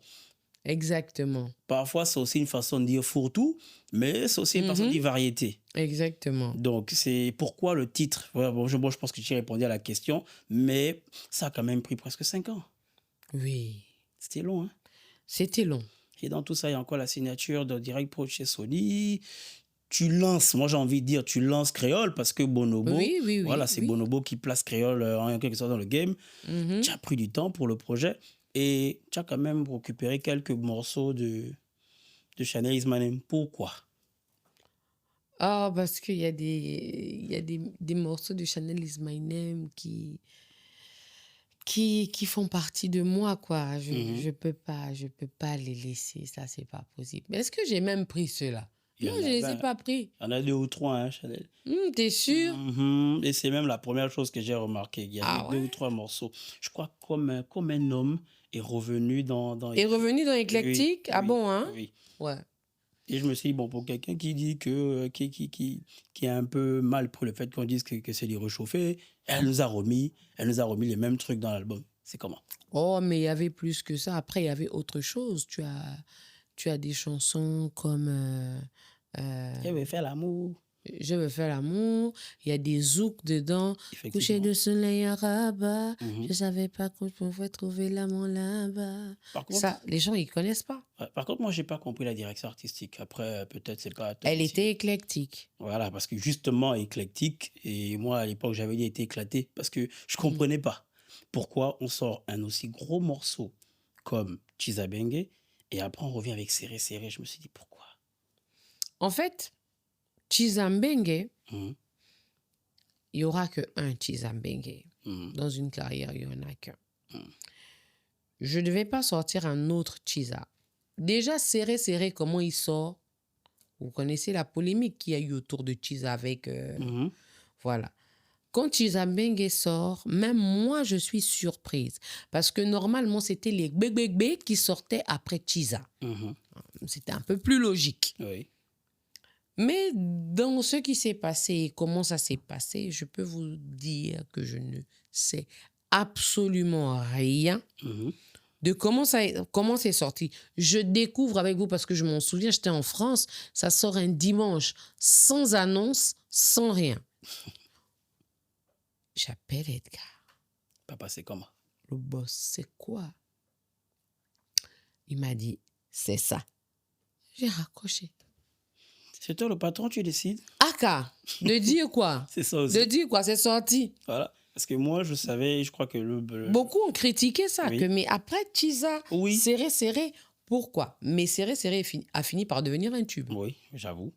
Exactement. Parfois, c'est aussi une façon de dire fourre-tout, mais c'est aussi une façon de dire variété. Exactement. Donc, c'est pourquoi le titre. Voilà, bon, je pense que tu as répondu à la question, mais ça a quand même pris presque 5 ans. Oui. C'était long, hein? C'était long. Et dans tout ça, il y a encore la signature de Direct Pro chez Sony. Tu lances, moi j'ai envie de dire, tu lances Créole parce que Bonobo, voilà, c'est Bonobo qui place Créole en quelque sorte dans le game. Tu as pris du temps pour le projet et tu as quand même récupéré quelques morceaux de Chanel Is My Name. Pourquoi? Ah, parce qu'il y a des morceaux de Chanel Is My Name qui font partie de moi, quoi. Je peux pas les laisser, ça c'est pas possible. Mais est-ce que j'ai même pris ceux-là? Non, je ne les ai pas pris. Il y en a 2 ou 3, hein, Chanel. T'es sûr? Et c'est même la première chose que j'ai remarqué. Il y a 2 ou 3 morceaux. Je crois comme un homme est revenu dans Est revenu dans Éclectique? Oui, ah bon, hein? Oui. Ouais. Et je me suis dit, bon, pour quelqu'un qui dit que qui a un peu mal pris le fait qu'on dise que c'est du réchauffé, elle nous a remis les mêmes trucs dans l'album. C'est comment? Oh, mais il y avait plus que ça. Après, il y avait autre chose. Tu as des chansons comme... Je veux faire l'amour. Je veux faire l'amour. Il y a des zouks dedans. Coucher de soleil à Rabat. Je savais pas qu'on pouvait trouver l'amour là-bas. Par contre, ça, les gens, ils connaissent pas. Par contre, moi, j'ai pas compris la direction artistique. Après, peut-être c'est pas... Elle était éclectique. Voilà, parce que justement, éclectique. Et moi, à l'époque, j'avais dit été éclaté parce que je comprenais pas pourquoi on sort un aussi gros morceau comme Chizabengue et après on revient avec Serré Serré. Je me suis dit pourquoi? En fait, Chizambenge, il n'y aura qu'un Chizambenge. Dans une carrière, il n'y en a qu'un. Je ne devais pas sortir un autre Chiza. Déjà, Serré Serré, comment il sort? Vous connaissez la polémique qu'il y a eu autour de Chiza avec... Voilà. Quand Chizambenge sort, même moi, je suis surprise. Parce que normalement, c'était les Bégbégbé qui sortaient après Chiza. C'était un peu plus logique. Oui. Mais dans ce qui s'est passé et comment ça s'est passé, je peux vous dire que je ne sais absolument rien de comment c'est sorti. Je découvre avec vous parce que je m'en souviens, j'étais en France, ça sort un dimanche sans annonce, sans rien. J'appelle Edgar. Papa, c'est comment? Le boss, c'est quoi? Il m'a dit, c'est ça. J'ai raccroché. C'est toi le patron, tu décides. Aka, de dire quoi? C'est ça aussi. De dire quoi? C'est sorti. Voilà. Parce que moi, je savais, je crois que Beaucoup ont critiqué ça, Oui. mais après, Tisa, Oui. serré, pourquoi? Mais serré a fini par devenir un tube. Oui, j'avoue.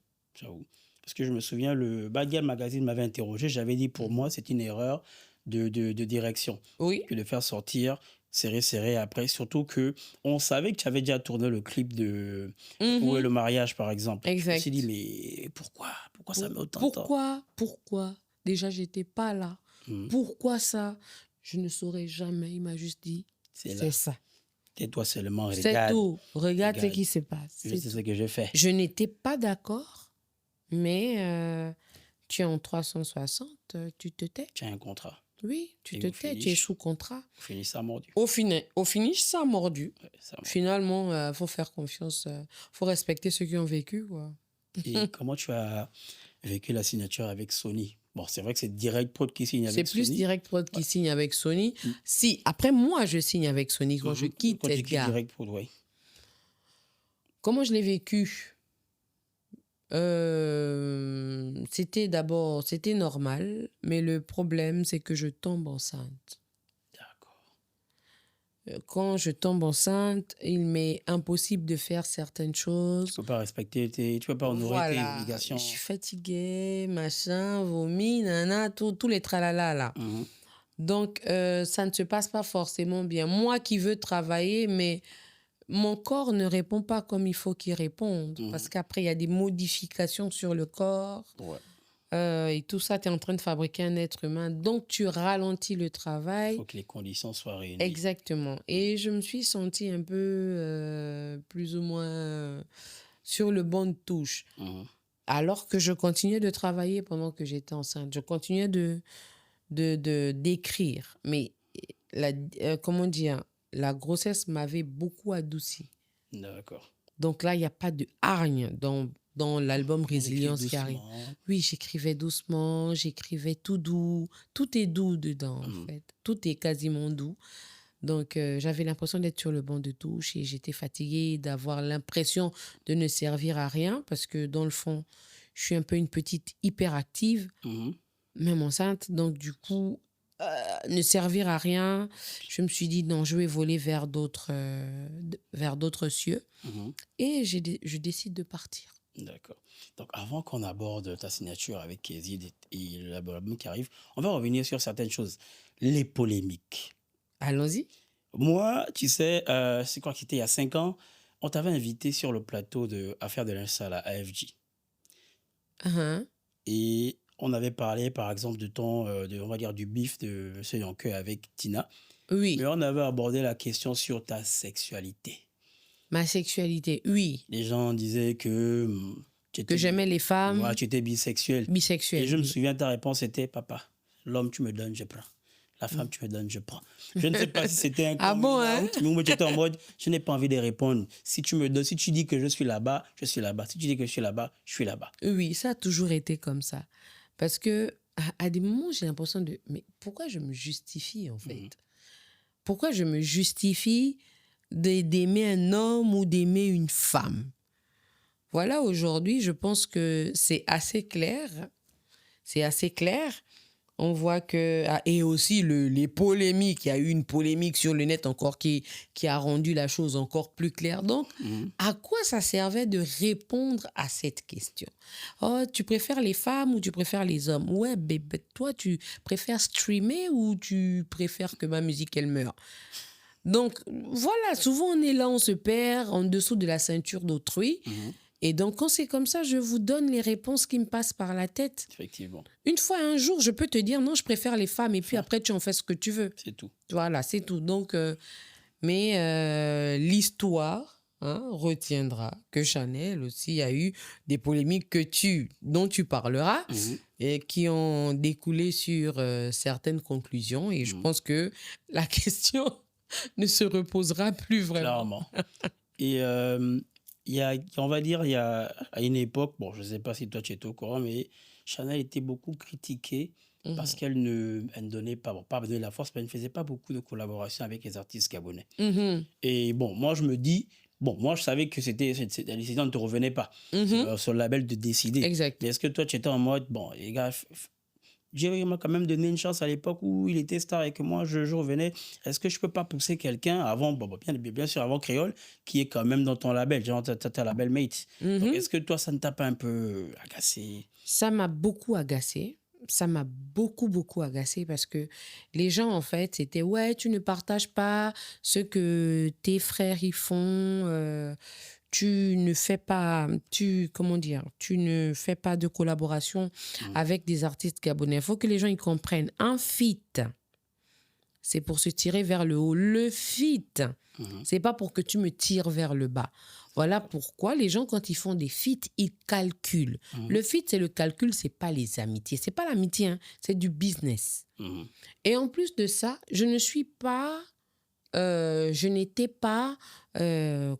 Parce que je me souviens, le Bad Girl Magazine m'avait interrogé, j'avais dit pour moi, c'est une erreur de direction Oui. que de faire sortir serré après, surtout que on savait que tu avais déjà tourné le clip de Où est le mariage, par exemple. Exact. Je me suis dit, mais pourquoi ça met autant de temps? Pourquoi? Déjà, j'étais pas là. Mhm. Pourquoi ça? Je ne saurais jamais. Il m'a juste dit, c'est ça. Tais-toi seulement, C'est regarde. tout. Regarde ce Regarde. qui se passe. Je sais ce que j'ai fait. Je n'étais pas d'accord, mais tu es en 360, tu te tais. Tu as un contrat. Oui, tu Et te au tais, tu es finish. sous contrat. Finis ça mordu. Au finish, ça a mordu. Ouais, ça mordu. Finalement, il faut faire confiance, faut respecter ceux qui ont vécu, quoi. Et comment tu as vécu la signature avec Sony? Bon, c'est vrai que c'est Direct Prod qui signe avec C'est Sony. plus Direct Prod qui signe avec Sony. Si, après moi, je signe avec Sony quand je quitte Quand tu quittes Edgar. Direct Prod, oui. Comment je l'ai vécu? C'était normal, mais le problème, c'est que je tombe enceinte. D'accord. Quand je tombe enceinte, il m'est impossible de faire certaines choses. Tu peux pas respecter tu peux pas honorer tes obligations. Je suis fatiguée, machin, vomi, nana, tous les tralala là. Mhm. Donc, ça ne se passe pas forcément bien. Moi qui veux travailler, mais mon corps ne répond pas comme il faut qu'il réponde. Parce qu'après, il y a des modifications sur le corps. Ouais. Et tout ça, tu es en train de fabriquer un être humain. Donc, tu ralentis le Il travail. faut que les conditions soient réunies. Exactement. Et je me suis sentie un peu, plus ou moins, sur le banc de touche. Mhm. Alors que je continuais de travailler pendant que j'étais enceinte. Je continuais d'écrire. Mais, comment dire, la grossesse m'avait beaucoup adouci. D'accord. Donc là, il n'y a pas de hargne dans l'album Résilience qui arrive. Doucement. Oui, j'écrivais doucement, j'écrivais tout doux. Tout est doux dedans, en fait. Tout est quasiment doux. Donc, j'avais l'impression d'être sur le banc de touche et j'étais fatiguée, d'avoir l'impression de ne servir à rien parce que, dans le fond, je suis un peu une petite hyperactive, Mhm. même enceinte. Donc, du coup, ne servir à rien, je me suis dit, non, je vais voler vers d'autres cieux. Mhm. Et je décide de partir. D'accord. Donc, avant qu'on aborde ta signature avec Kézid et l'album qui arrive, on va revenir sur certaines choses. Les polémiques. Allons-y. Moi, tu sais, c'est quoi, c'était il y a 5 ans, on t'avait invité sur le plateau de Affaires de linge sale à AFG. Uh-huh. Et on avait parlé, par exemple, on va dire, du bif de M. Yonke avec Tina. Oui. Mais on avait abordé la question sur ta sexualité. Ma sexualité, oui. Les gens disaient que Que j'aimais les femmes. Ouais, tu étais bisexuel. Bisexuel. Et je me oui. souviens, ta réponse était, papa, l'homme tu me donnes, je prends. La femme tu me donnes, je prends. Je ne sais pas si c'était un Ah bon, hein? mais moi j'étais en mode, je n'ai pas envie de répondre. Si tu me donnes, si tu dis que je suis là-bas, je suis là-bas. Si tu dis que je suis là-bas, je suis là-bas. Oui, ça a toujours été comme ça. Parce que à des moments, j'ai l'impression de... Mais pourquoi je me justifie, en fait? Pourquoi je me justifie d'aimer un homme ou d'aimer une femme? Voilà, aujourd'hui, je pense que c'est assez clair. C'est assez clair. On voit que... et aussi, les polémiques. Il y a eu une polémique sur le net encore qui a rendu la chose encore plus claire. Donc, à quoi ça servait de répondre à cette question? Oh, tu préfères les femmes ou tu préfères les hommes? Ouais, bébé, toi, tu préfères streamer ou tu préfères que ma musique, elle meure? Donc, voilà, souvent, on est là, on se perd en dessous de la ceinture d'autrui. Et donc, quand c'est comme ça, je vous donne les réponses qui me passent par la tête. Effectivement. Une fois, un jour, je peux te dire, non, je préfère les femmes. Et puis après, tu en fais ce que tu veux. C'est tout. Voilà, c'est tout. Donc, mais l'histoire retiendra que Chanel aussi a eu des polémiques dont tu parleras et qui ont découlé sur certaines conclusions. Et je pense que la question ne se reposera plus vraiment. Clairement. Et on va dire, il y a à une époque, bon, je ne sais pas si toi tu étais au courant, mais Chanel était beaucoup critiquée parce qu'elle ne donnait pas donner la force, mais elle ne faisait pas beaucoup de collaborations avec les artistes gabonais. Et bon, moi je me dis, Bon, moi, je savais que la décision ne te revenait pas. C'est sur le label de décider. Exact. Mais est-ce que toi, tu étais en mode, bon, les gars, Jerry m'a quand même donné une chance à l'époque où il était star et que moi, je revenais. Est-ce que je peux pas pousser quelqu'un avant, bien sûr, avant Créole, qui est quand même dans ton label, genre ta label mate. Donc, est-ce que toi, ça ne t'a pas un peu agacé? Ça m'a beaucoup agacé. Ça m'a beaucoup agacé parce que les gens, en fait, c'était « Ouais, tu ne partages pas ce que tes frères y font. Tu ne fais pas... Comment dire? Tu ne fais pas de collaboration avec des artistes gabonais. » Il faut que les gens y comprennent. Un feat, c'est pour se tirer vers le haut. Le feat, c'est pas pour que tu me tires vers le bas. Voilà pourquoi les gens, quand ils font des feats, ils calculent. Le feat, c'est le calcul, c'est pas les amitiés. C'est pas l'amitié, hein, c'est du business. Et en plus de ça, je n'étais pas,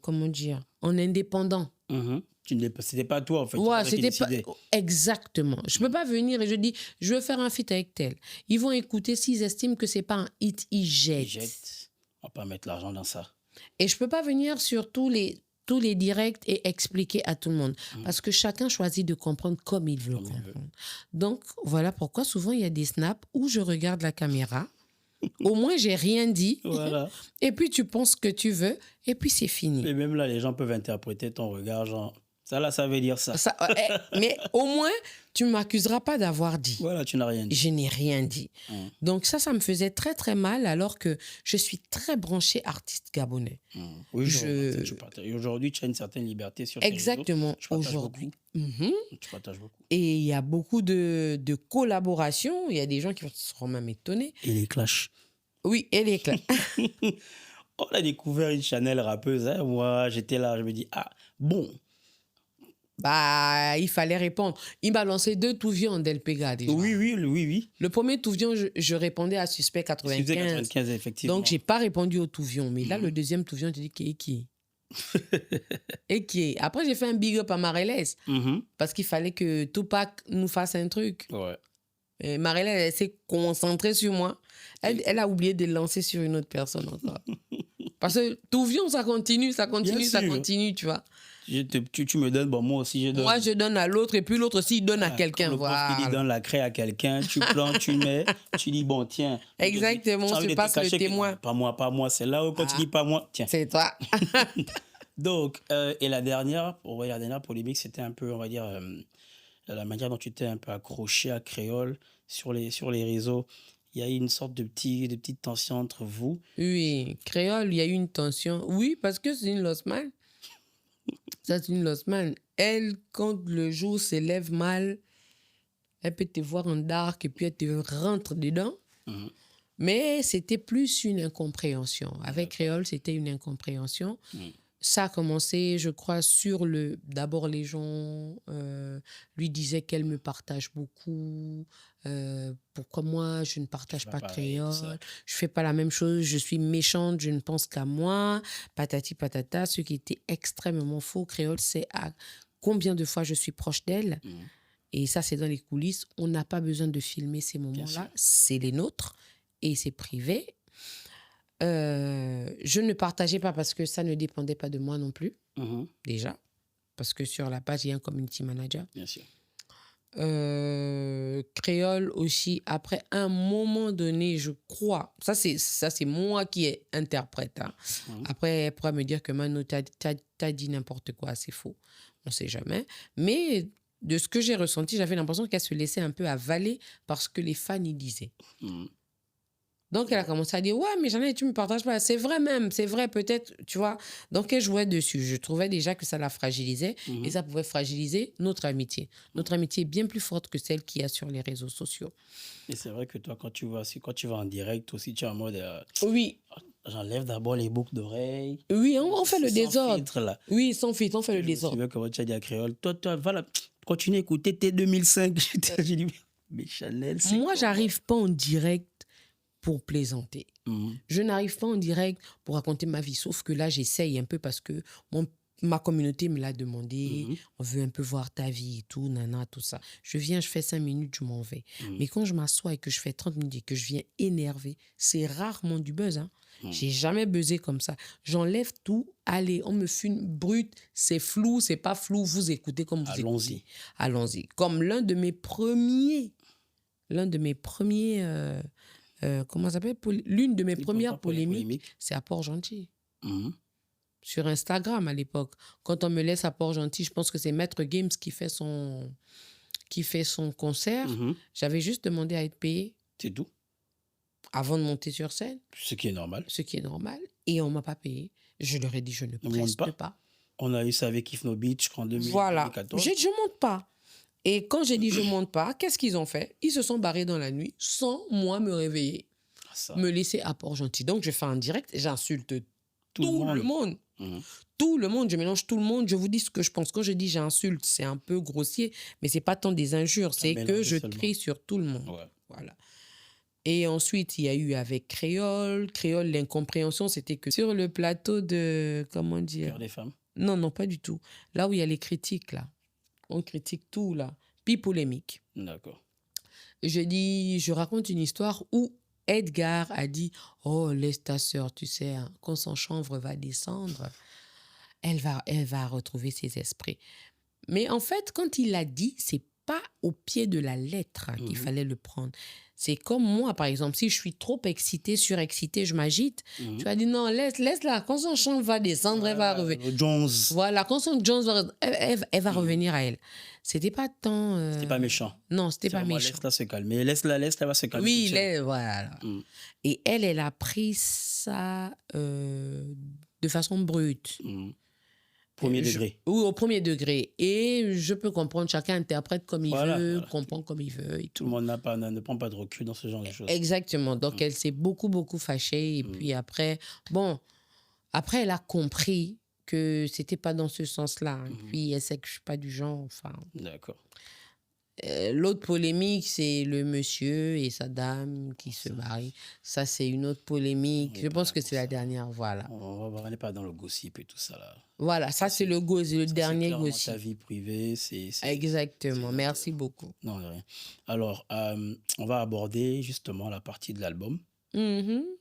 comment dire, en indépendant. C'était pas toi, en fait. Ouais, c'était pas... Exactement. Je peux pas venir et je dis, je veux faire un feat avec tel. Ils vont écouter, s'ils estiment que c'est pas un hit, ils jettent. On va pas mettre l'argent dans ça. Et je peux pas venir sur tous les directs et expliquer à tout le monde. Parce que chacun choisit de comprendre comme il veut comprendre. Donc, voilà pourquoi souvent il y a des snaps où je regarde la caméra. Au moins, j'ai rien dit. Voilà. Et puis, tu penses ce que tu veux. Et puis, c'est fini. Et même là, les gens peuvent interpréter ton regard, genre, ça là, ça veut dire ça. Mais au moins, tu ne m'accuseras pas d'avoir dit. Voilà, tu n'as rien dit. Je n'ai rien dit. Donc ça me faisait très, très mal alors que je suis très branchée artiste gabonais. Oui, aujourd'hui, tu as une certaine liberté sur tes réseaux. Exactement, aujourd'hui. Tu partages beaucoup. Et il y a beaucoup de collaborations. Il y a des gens qui seront même étonnés. Et les clashs. Oui, et les clashs. On a découvert une Chanel rappeuse. Hein. Moi, j'étais là, je me dis, ah, bon. Bah, il fallait répondre. Il m'a lancé 2 touvions d'Elpega déjà. Oui. Le premier touvion, je répondais à Suspect 95. Suspect 95, effectivement. Donc, je n'ai pas répondu au touvion. Mais là, le deuxième touvion, je dis qui et qui est. Après, j'ai fait un big up à Marélès. Parce qu'il fallait que Tupac nous fasse un truc. Ouais. Et Marélès, elle s'est concentrée sur moi. Elle a oublié de lancer sur une autre personne encore. Parce que touvion, ça continue, tu vois. Tu me donnes, bon, moi aussi je donne. Moi, je donne à l'autre et puis l'autre aussi, il donne à quelqu'un. Le prof qui donne la craie à quelqu'un, tu plantes, tu mets, tu dis bon, tiens. Exactement, tu passes le témoin. Pas moi, c'est là où quand tu dis pas moi, tiens. C'est toi. Donc, et la dernière polémique, c'était un peu, on va dire, la manière dont tu t'es un peu accroché à Créole sur les réseaux. Il y a eu une sorte de petite tension entre vous. Oui, Créole, il y a eu une tension. Oui, parce que c'est une lost man. Ça, c'est une lost man. Elle, quand le jour s'élève mal, elle peut te voir en dark et puis elle te rentre dedans. Mais c'était plus une incompréhension. Avec Créole, c'était une incompréhension. Ça a commencé, je crois, d'abord, les gens lui disaient qu'elle me partage beaucoup. Pourquoi moi, je ne partage pas Créole? Je ne fais pas la même chose. Je suis méchante, je ne pense qu'à moi. Patati patata, ce qui était extrêmement faux. Créole, c'est à combien de fois je suis proche d'elle. Et ça, c'est dans les coulisses. On n'a pas besoin de filmer ces moments-là. C'est les nôtres et c'est privé. Je ne partageais pas parce que ça ne dépendait pas de moi non plus, déjà. Parce que sur la page, il y a un community manager. Bien sûr. Créole aussi, après un moment donné, je crois, ça c'est moi qui est interprète. Hein. Après, elle pourra me dire que Mano, t'as dit n'importe quoi, c'est faux. On ne sait jamais. Mais de ce que j'ai ressenti, j'avais l'impression qu'elle se laissait un peu avaler parce que les fans y disaient. Donc, elle a commencé à dire « Ouais, mais Jeannette, tu ne me partages pas. » C'est vrai même, c'est vrai peut-être, tu vois. Donc, elle jouait dessus. Je trouvais déjà que ça la fragilisait et ça pouvait fragiliser notre amitié. Notre amitié est bien plus forte que celle qu'il y a sur les réseaux sociaux. Et c'est vrai que toi, quand tu vas en direct aussi, tu es en mode... Oui. J'enlève d'abord les boucles d'oreilles. Oui, on fait le désordre. Sans filtre, là. Oui, sans filtre, on fait le désordre. Je me souviens comment tu as dit à Créole. Toi, voilà, continue à écouter T2005. J'ai dit, mais Chanel, c'est moi, j'arrive pas en direct pour plaisanter. Je n'arrive pas en direct pour raconter ma vie, sauf que là, j'essaye un peu parce que ma communauté me l'a demandé, on veut un peu voir ta vie et tout, nana, tout ça. Je viens, je fais 5 minutes, je m'en vais. Mais quand je m'assois et que je fais 30 minutes et que je viens énervé, c'est rarement du buzz. Hein. J'ai jamais buzzé comme ça. J'enlève tout, allez, on me filme brut, c'est flou, c'est pas flou, vous écoutez comme vous écoutez. Allons-y. Comme l'une de mes premières polémiques, c'est à Port-Gentil. Sur Instagram à l'époque. Quand on me laisse à Port-Gentil, je pense que c'est Maître Games qui fait son concert. J'avais juste demandé à être payé. C'est tout. Avant de monter sur scène. Ce qui est normal. Et on ne m'a pas payé. Je leur ai dit, je ne preste pas. On a eu ça avec If No Beach en 2014. Voilà. Je ne monte pas. Et quand j'ai dit je ne monte pas, qu'est-ce qu'ils ont fait? Ils se sont barrés dans la nuit sans moi me réveiller. Me laisser à Port-Gentil. Donc, je fais un direct et j'insulte tout le monde. Tout le monde, je mélange tout le monde, je vous dis ce que je pense. Quand je dis j'insulte, c'est un peu grossier, mais c'est pas tant des injures, c'est que je crie sur tout le monde. Ouais. Voilà. Et ensuite, il y a eu avec Créole, l'incompréhension, c'était que sur le plateau de, comment dire? Cœur des femmes. Non, pas du tout. Là où il y a les critiques, là. On critique tout, là. Puis polémique. D'accord. Je raconte une histoire où Edgar a dit « Oh, laisse ta sœur, tu sais, hein, quand son chanvre va descendre, elle va retrouver ses esprits. » Mais en fait, quand il l'a dit, c'est pas au pied de la lettre qu'il fallait le prendre. C'est comme moi, par exemple, si je suis trop excitée, surexcitée, je m'agite, tu vas dire non, laisse-la. Quand son chanvre va descendre, elle va revenir. Jones. Voilà, quand son Jones va elle va revenir à elle. C'était pas tant... C'était pas méchant. Non, c'était pas méchant. Laisse-la se calmer. Laisse-la, elle va se calmer. Oui, voilà. Et elle a pris ça de façon brute. Premier degré. Oui, au premier degré. Et je peux comprendre, chacun interprète comme il veut, comprend comme il veut. Et tout le monde ne prend pas de recul dans ce genre de choses. Exactement. Donc, elle s'est beaucoup, beaucoup fâchée. Et puis après, elle a compris que c'était pas dans ce sens-là. Et puis, elle sait que je suis pas du genre, enfin... D'accord. L'autre polémique, c'est le monsieur et sa dame qui se marient. Ça, c'est une autre polémique. Je pense que c'est la dernière, voilà. On n'est pas dans le gossip et tout ça, là. Voilà, ça, c'est le dernier gossip. Ta vie privée, c'est... Exactement, merci beaucoup. Non, de rien. Alors, on va aborder justement la partie de l'album.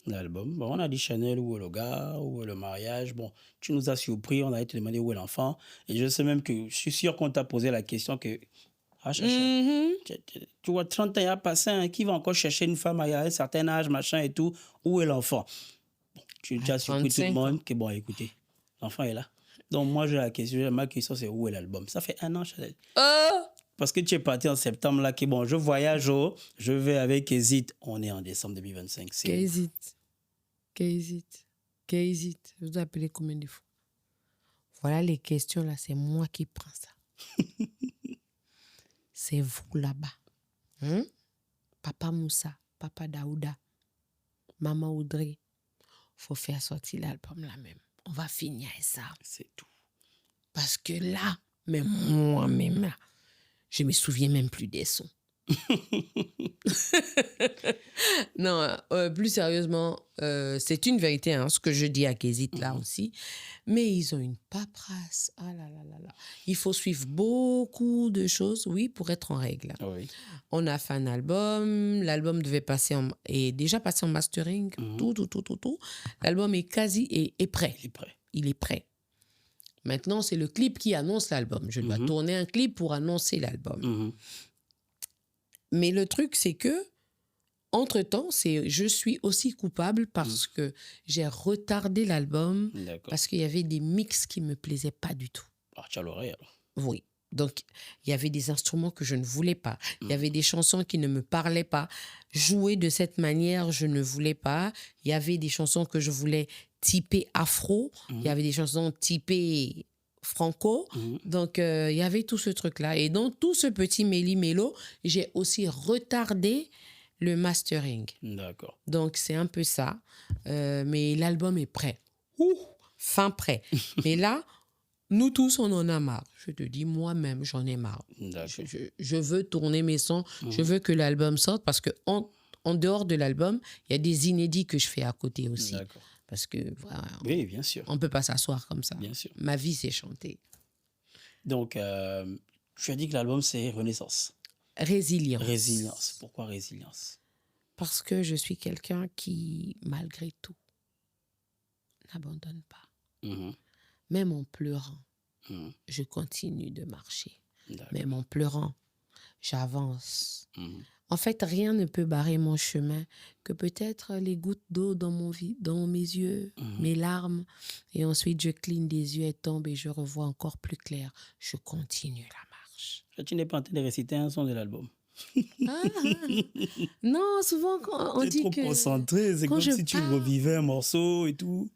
L'album. Bon, on a dit Chanel, où est le gars, où est le mariage. Bon, tu nous as surpris, on a été demandé où est l'enfant. Et je sais même que, je suis sûr qu'on t'a posé la question que... Tu vois, 30 ans à passer, hein, qui va encore chercher une femme à un certain âge, machin et tout, où est l'enfant? Bon, tu as surpris tout le monde que, bon, écoutez, l'enfant est là. Donc, moi, ma question, c'est où est l'album? Ça fait 1 an, Chanel. Parce que tu es parti en septembre, là, que bon, je voyage, je vais avec Hésite. On est en décembre 2025. Qu'hésite. Vous appelez combien de fois? Voilà les questions, là, c'est moi qui prends ça. C'est vous là-bas. Papa Moussa, Papa Daouda, Maman Audrey. Faut faire sortir l'album là même. On va finir ça. C'est tout. Parce que là, même moi-même, là, je me souviens même plus des sons. Non, plus sérieusement, c'est une vérité, hein, ce que je dis à Kézit là aussi. Mais ils ont une paperasse. Ah là là là là. Il faut suivre beaucoup de choses, oui, pour être en règle. Oui. On a fait un album. L'album devait est déjà passé en mastering. Tout. L'album est prêt. Il est prêt. Maintenant, c'est le clip qui annonce l'album. Je dois tourner un clip pour annoncer l'album. Mais le truc, c'est que, entre-temps, je suis aussi coupable parce que j'ai retardé l'album parce qu'il y avait des mix qui ne me plaisaient pas du tout. Ah, tu as l'oreille alors? Oui. Donc, il y avait des instruments que je ne voulais pas. Il y avait des chansons qui ne me parlaient pas. Jouer de cette manière, je ne voulais pas. Il y avait des chansons que je voulais typer afro. Il y avait des chansons typées franco. Donc, il y avait tout ce truc-là. Et dans tout ce petit méli-mélo, j'ai aussi retardé le mastering. D'accord. Donc, c'est un peu ça. Mais l'album est prêt. Fin prêt. Mais là, nous tous, on en a marre. Je te dis, moi-même, j'en ai marre. Je veux tourner mes sons. Je veux que l'album sorte parce que en dehors de l'album, il y a des inédits que je fais à côté aussi. D'accord. Parce que voilà, Oui, bien sûr. on ne peut pas s'asseoir comme ça. Bien sûr. Ma vie, c'est chanter. Donc, tu as dit que l'album, c'est Renaissance. Résilience. Résilience. Pourquoi résilience? Parce que je suis quelqu'un qui, malgré tout, n'abandonne pas. Mhm. Même en pleurant, Mhm. je continue de marcher. D'accord. Même en pleurant, j'avance. Mhm. En fait, rien ne peut barrer mon chemin que peut-être les gouttes d'eau dans mes yeux, mes larmes. Et ensuite, je cligne des yeux, elles tombent et je revois encore plus clair. Je continue la marche. Tu n'es pas en train de réciter un son de l'album. Non, souvent, quand on Tu es dit trop que... concentré. C'est quand comme je si tu parle- revivais un morceau et tout.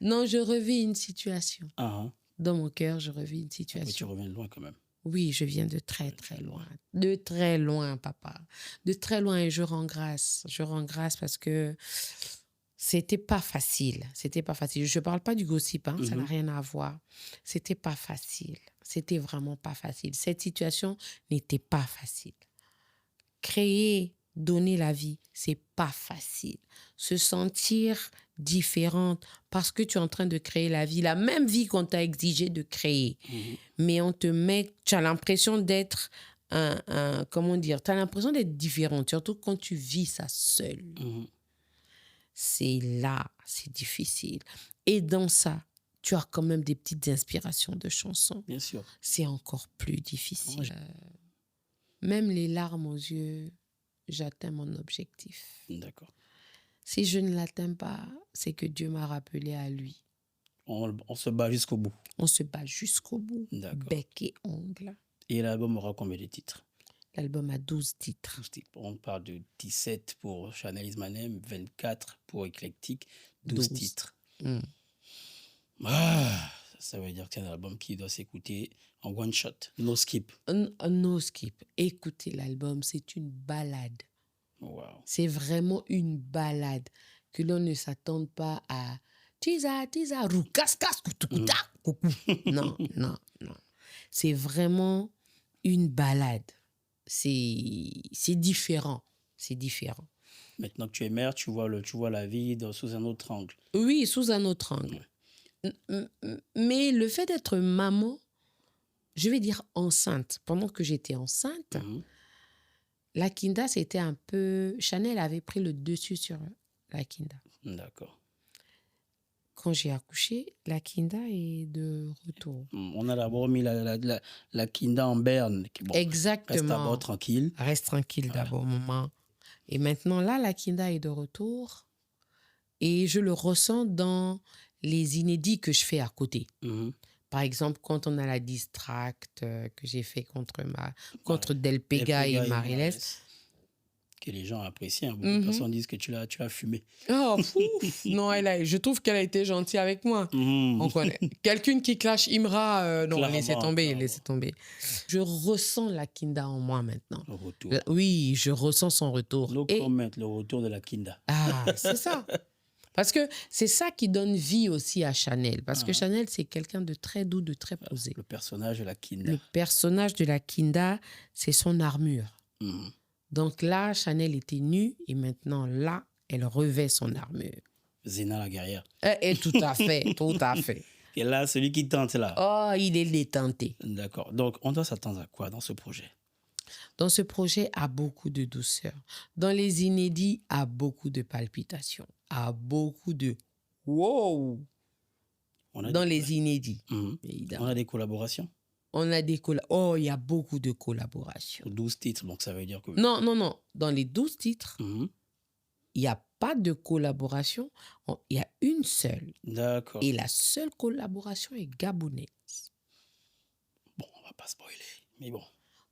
Non, je revis une situation. Ah, Dans mon cœur, je revis une mais tu situation. reviens de loin quand même. Oui, je viens de très, très loin. De très loin, papa. De très loin et je rends grâce. Je rends grâce parce que c'était pas facile. C'était pas facile. Je parle pas du gossip, hein, ça n'a rien à voir. C'était pas facile. C'était vraiment pas facile. Cette situation n'était pas facile. Créer, donner la vie, c'est pas facile. Se sentir différente parce que tu es en train de créer la vie, la même vie qu'on t'a exigé de créer. Mais on te met, tu as l'impression d'être comment dire, tu as l'impression d'être différente, surtout quand tu vis ça seul. C'est là, c'est difficile. Et dans ça, tu as quand même des petites inspirations de chansons. Bien sûr. C'est encore plus difficile. Même les larmes aux yeux, j'atteins mon objectif. D'accord. Si je ne l'atteins pas, c'est que Dieu m'a rappelé à lui. On se bat jusqu'au bout. On se bat jusqu'au bout, D'accord. bec et ongle. Et l'album aura combien de titres? L'album a 12 titres. On parle de 17 pour Chanel is my name, 24 pour Eclectic, 12 titres. Ah, ça veut dire que c'est un album qui doit s'écouter en one shot, no skip. No skip. Écoutez l'album, c'est une balade. Wow. C'est vraiment une balade que l'on ne s'attende pas à tisa, roux, cascas, coutou, coucou. Non. C'est vraiment une balade. C'est différent. C'est différent. Maintenant que tu es mère, tu vois la vie sous un autre angle. Oui, sous un autre angle. Mais le fait d'être maman, je vais dire enceinte, pendant que j'étais enceinte, la Kinda, c'était un peu... Chanel avait pris le dessus sur la Kinda. D'accord. Quand j'ai accouché, la Kinda est de retour. On a d'abord mis la Kinda en berne. Bon, exactement. Reste d'abord tranquille. Reste tranquille d'abord, maman. Et maintenant, là, la Kinda est de retour. Et je le ressens dans les inédits que je fais à côté. Par exemple, quand on a la distract que j'ai fait contre Del Pega et Mariles. Que les gens apprécient. Beaucoup de personnes disent que tu as fumé. Oh, fou. Non, je trouve qu'elle a été gentille avec moi. On connaît. Quelqu'un qui clash Imra, non, laissez tomber. Je ressens la Kinda en moi maintenant. Le retour. Oui, je ressens son retour. No comment, le retour de la Kinda. Ah, c'est ça. Parce que c'est ça qui donne vie aussi à Chanel. Parce que Chanel, c'est quelqu'un de très doux, de très posé. Le personnage de la Kinda. Le personnage de la Kinda, c'est son armure. Donc là, Chanel était nue et maintenant, là, elle revêt son armure. Zéna la guerrière. Et tout à fait, tout à fait. Et là, celui qui tente là. Oh, il est détenté. D'accord. Donc, on doit s'attendre à quoi dans ce projet? Dans ce projet, à beaucoup de douceur. Dans les inédits, à beaucoup de palpitations. À beaucoup de wow. Dans les inédits, évidemment. On a des collaborations? On a des Oh, il y a beaucoup de collaborations. 12 titres, donc ça veut dire que... Non. Dans les 12 titres, il n'y a pas de collaboration. Il y a une seule. D'accord. Et la seule collaboration est gabonaise. Bon, on va pas spoiler, mais bon.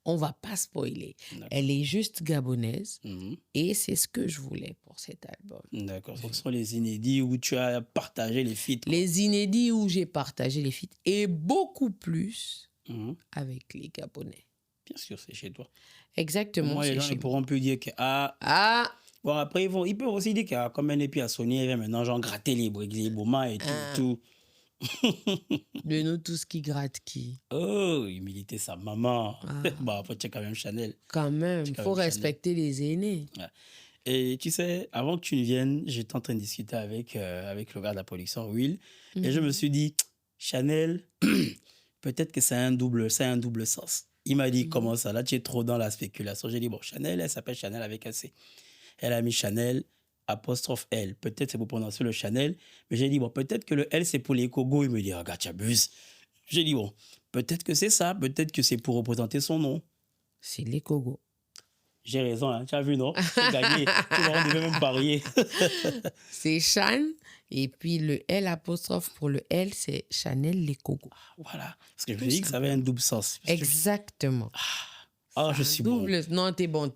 On va pas spoiler. Elle est juste gabonaise. Et c'est ce que je voulais pour cet album. D'accord. Ce sont les inédits où tu as partagé les feats. Les inédits où j'ai partagé les feats. Et beaucoup plus avec les Gabonais. Bien sûr, c'est chez toi. Exactement. Moi, les gens ne pourront plus dire que... Bon, après, ils peuvent aussi dire qu'il y a comme un épi à Sony, maintenant, genre gratter les moments et tout. De nous tous qui grattent qui. Oh, humilité sa maman. Bon, après, tu es quand même Chanel. Quand même, il faut respecter les aînés. Ouais. Et tu sais, avant que tu ne viennes, j'étais en train de discuter avec le gars de la production, Will, et je me suis dit, Chanel, peut-être que c'est un double sens. Il m'a dit, comment ça? Là, tu es trop dans la spéculation. J'ai dit, bon, Chanel, elle s'appelle Chanel avec un C. Elle a mis Chanel, apostrophe L. Peut-être c'est pour prononcer le Chanel, mais j'ai dit, bon, peut-être que le L, c'est pour les Kogo. Il me dit, regarde, tu abuses. J'ai dit, bon, peut-être que c'est ça, peut-être que c'est pour représenter son nom. C'est les Kogo. J'ai raison, hein. Tu as vu, non? J'ai gagné. Tu vois, on devait même parier. C'est Chan, et puis le L apostrophe pour le L, c'est Chanel les Kogo. Voilà. Parce que je me suis dit que ça avait un double sens. Exactement. Ah, je suis bon. Non, t'es bon.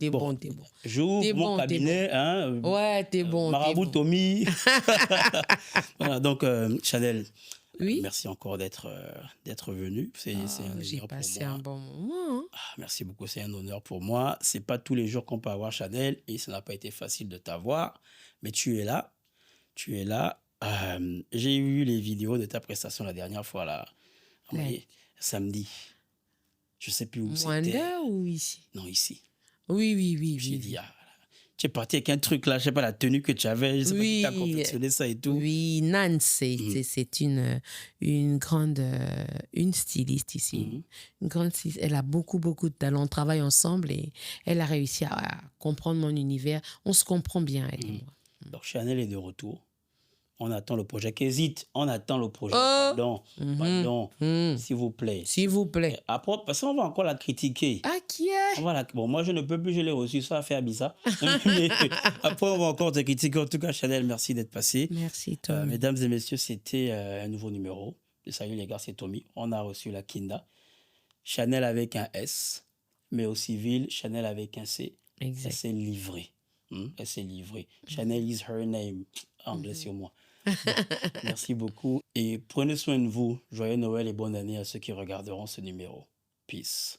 J'ouvre mon cabinet. Hein, ouais, t'es bon. Marabout Tommy. Voilà, donc, Chanel, oui? merci encore d'être venu. C'est un honneur j'ai pour passé moi. un bon moment. Hein. Merci beaucoup, c'est un honneur pour moi. C'est pas tous les jours qu'on peut avoir Chanel et ça n'a pas été facile de t'avoir, mais tu es là. J'ai vu les vidéos de ta prestation la dernière fois, là, Ouais. samedi. Je sais plus où c'était. Mwanda ou ici? Non, ici. Oui. J'ai dit, tu es parti avec un truc là, je sais pas la tenue que tu avais, je sais pas qui t'a confectionné ça et tout. Oui, Nan, c'est une grande une styliste ici. Une grande styliste. Elle a beaucoup de talent. On travaille ensemble et elle a réussi à comprendre mon univers. On se comprend bien, elle et moi. Donc Chanel est de retour. On attend le projet. Qu'hésite, on attend le projet. Oh. Pardon, s'il vous plaît. S'il vous plaît. Après, parce qu'on va encore la critiquer. Ah, qui est? Bon, moi, je ne peux plus, je l'ai reçu, ça a fait bizarre. Mais après, on va encore te critiquer. En tout cas, Chanel, merci d'être passé. Merci, Tommy. Mesdames et messieurs, c'était un nouveau numéro. Salut les gars, c'est Tommy. On a reçu la Kinda. Chanel avec un S, mais au civil, Chanel avec un C. Exact. Elle s'est livrée. Elle s'est livrée. Chanel is her name. Anglais sur moi. Bon, merci beaucoup. Et prenez soin de vous. Joyeux Noël et bonne année à ceux qui regarderont ce numéro. Peace.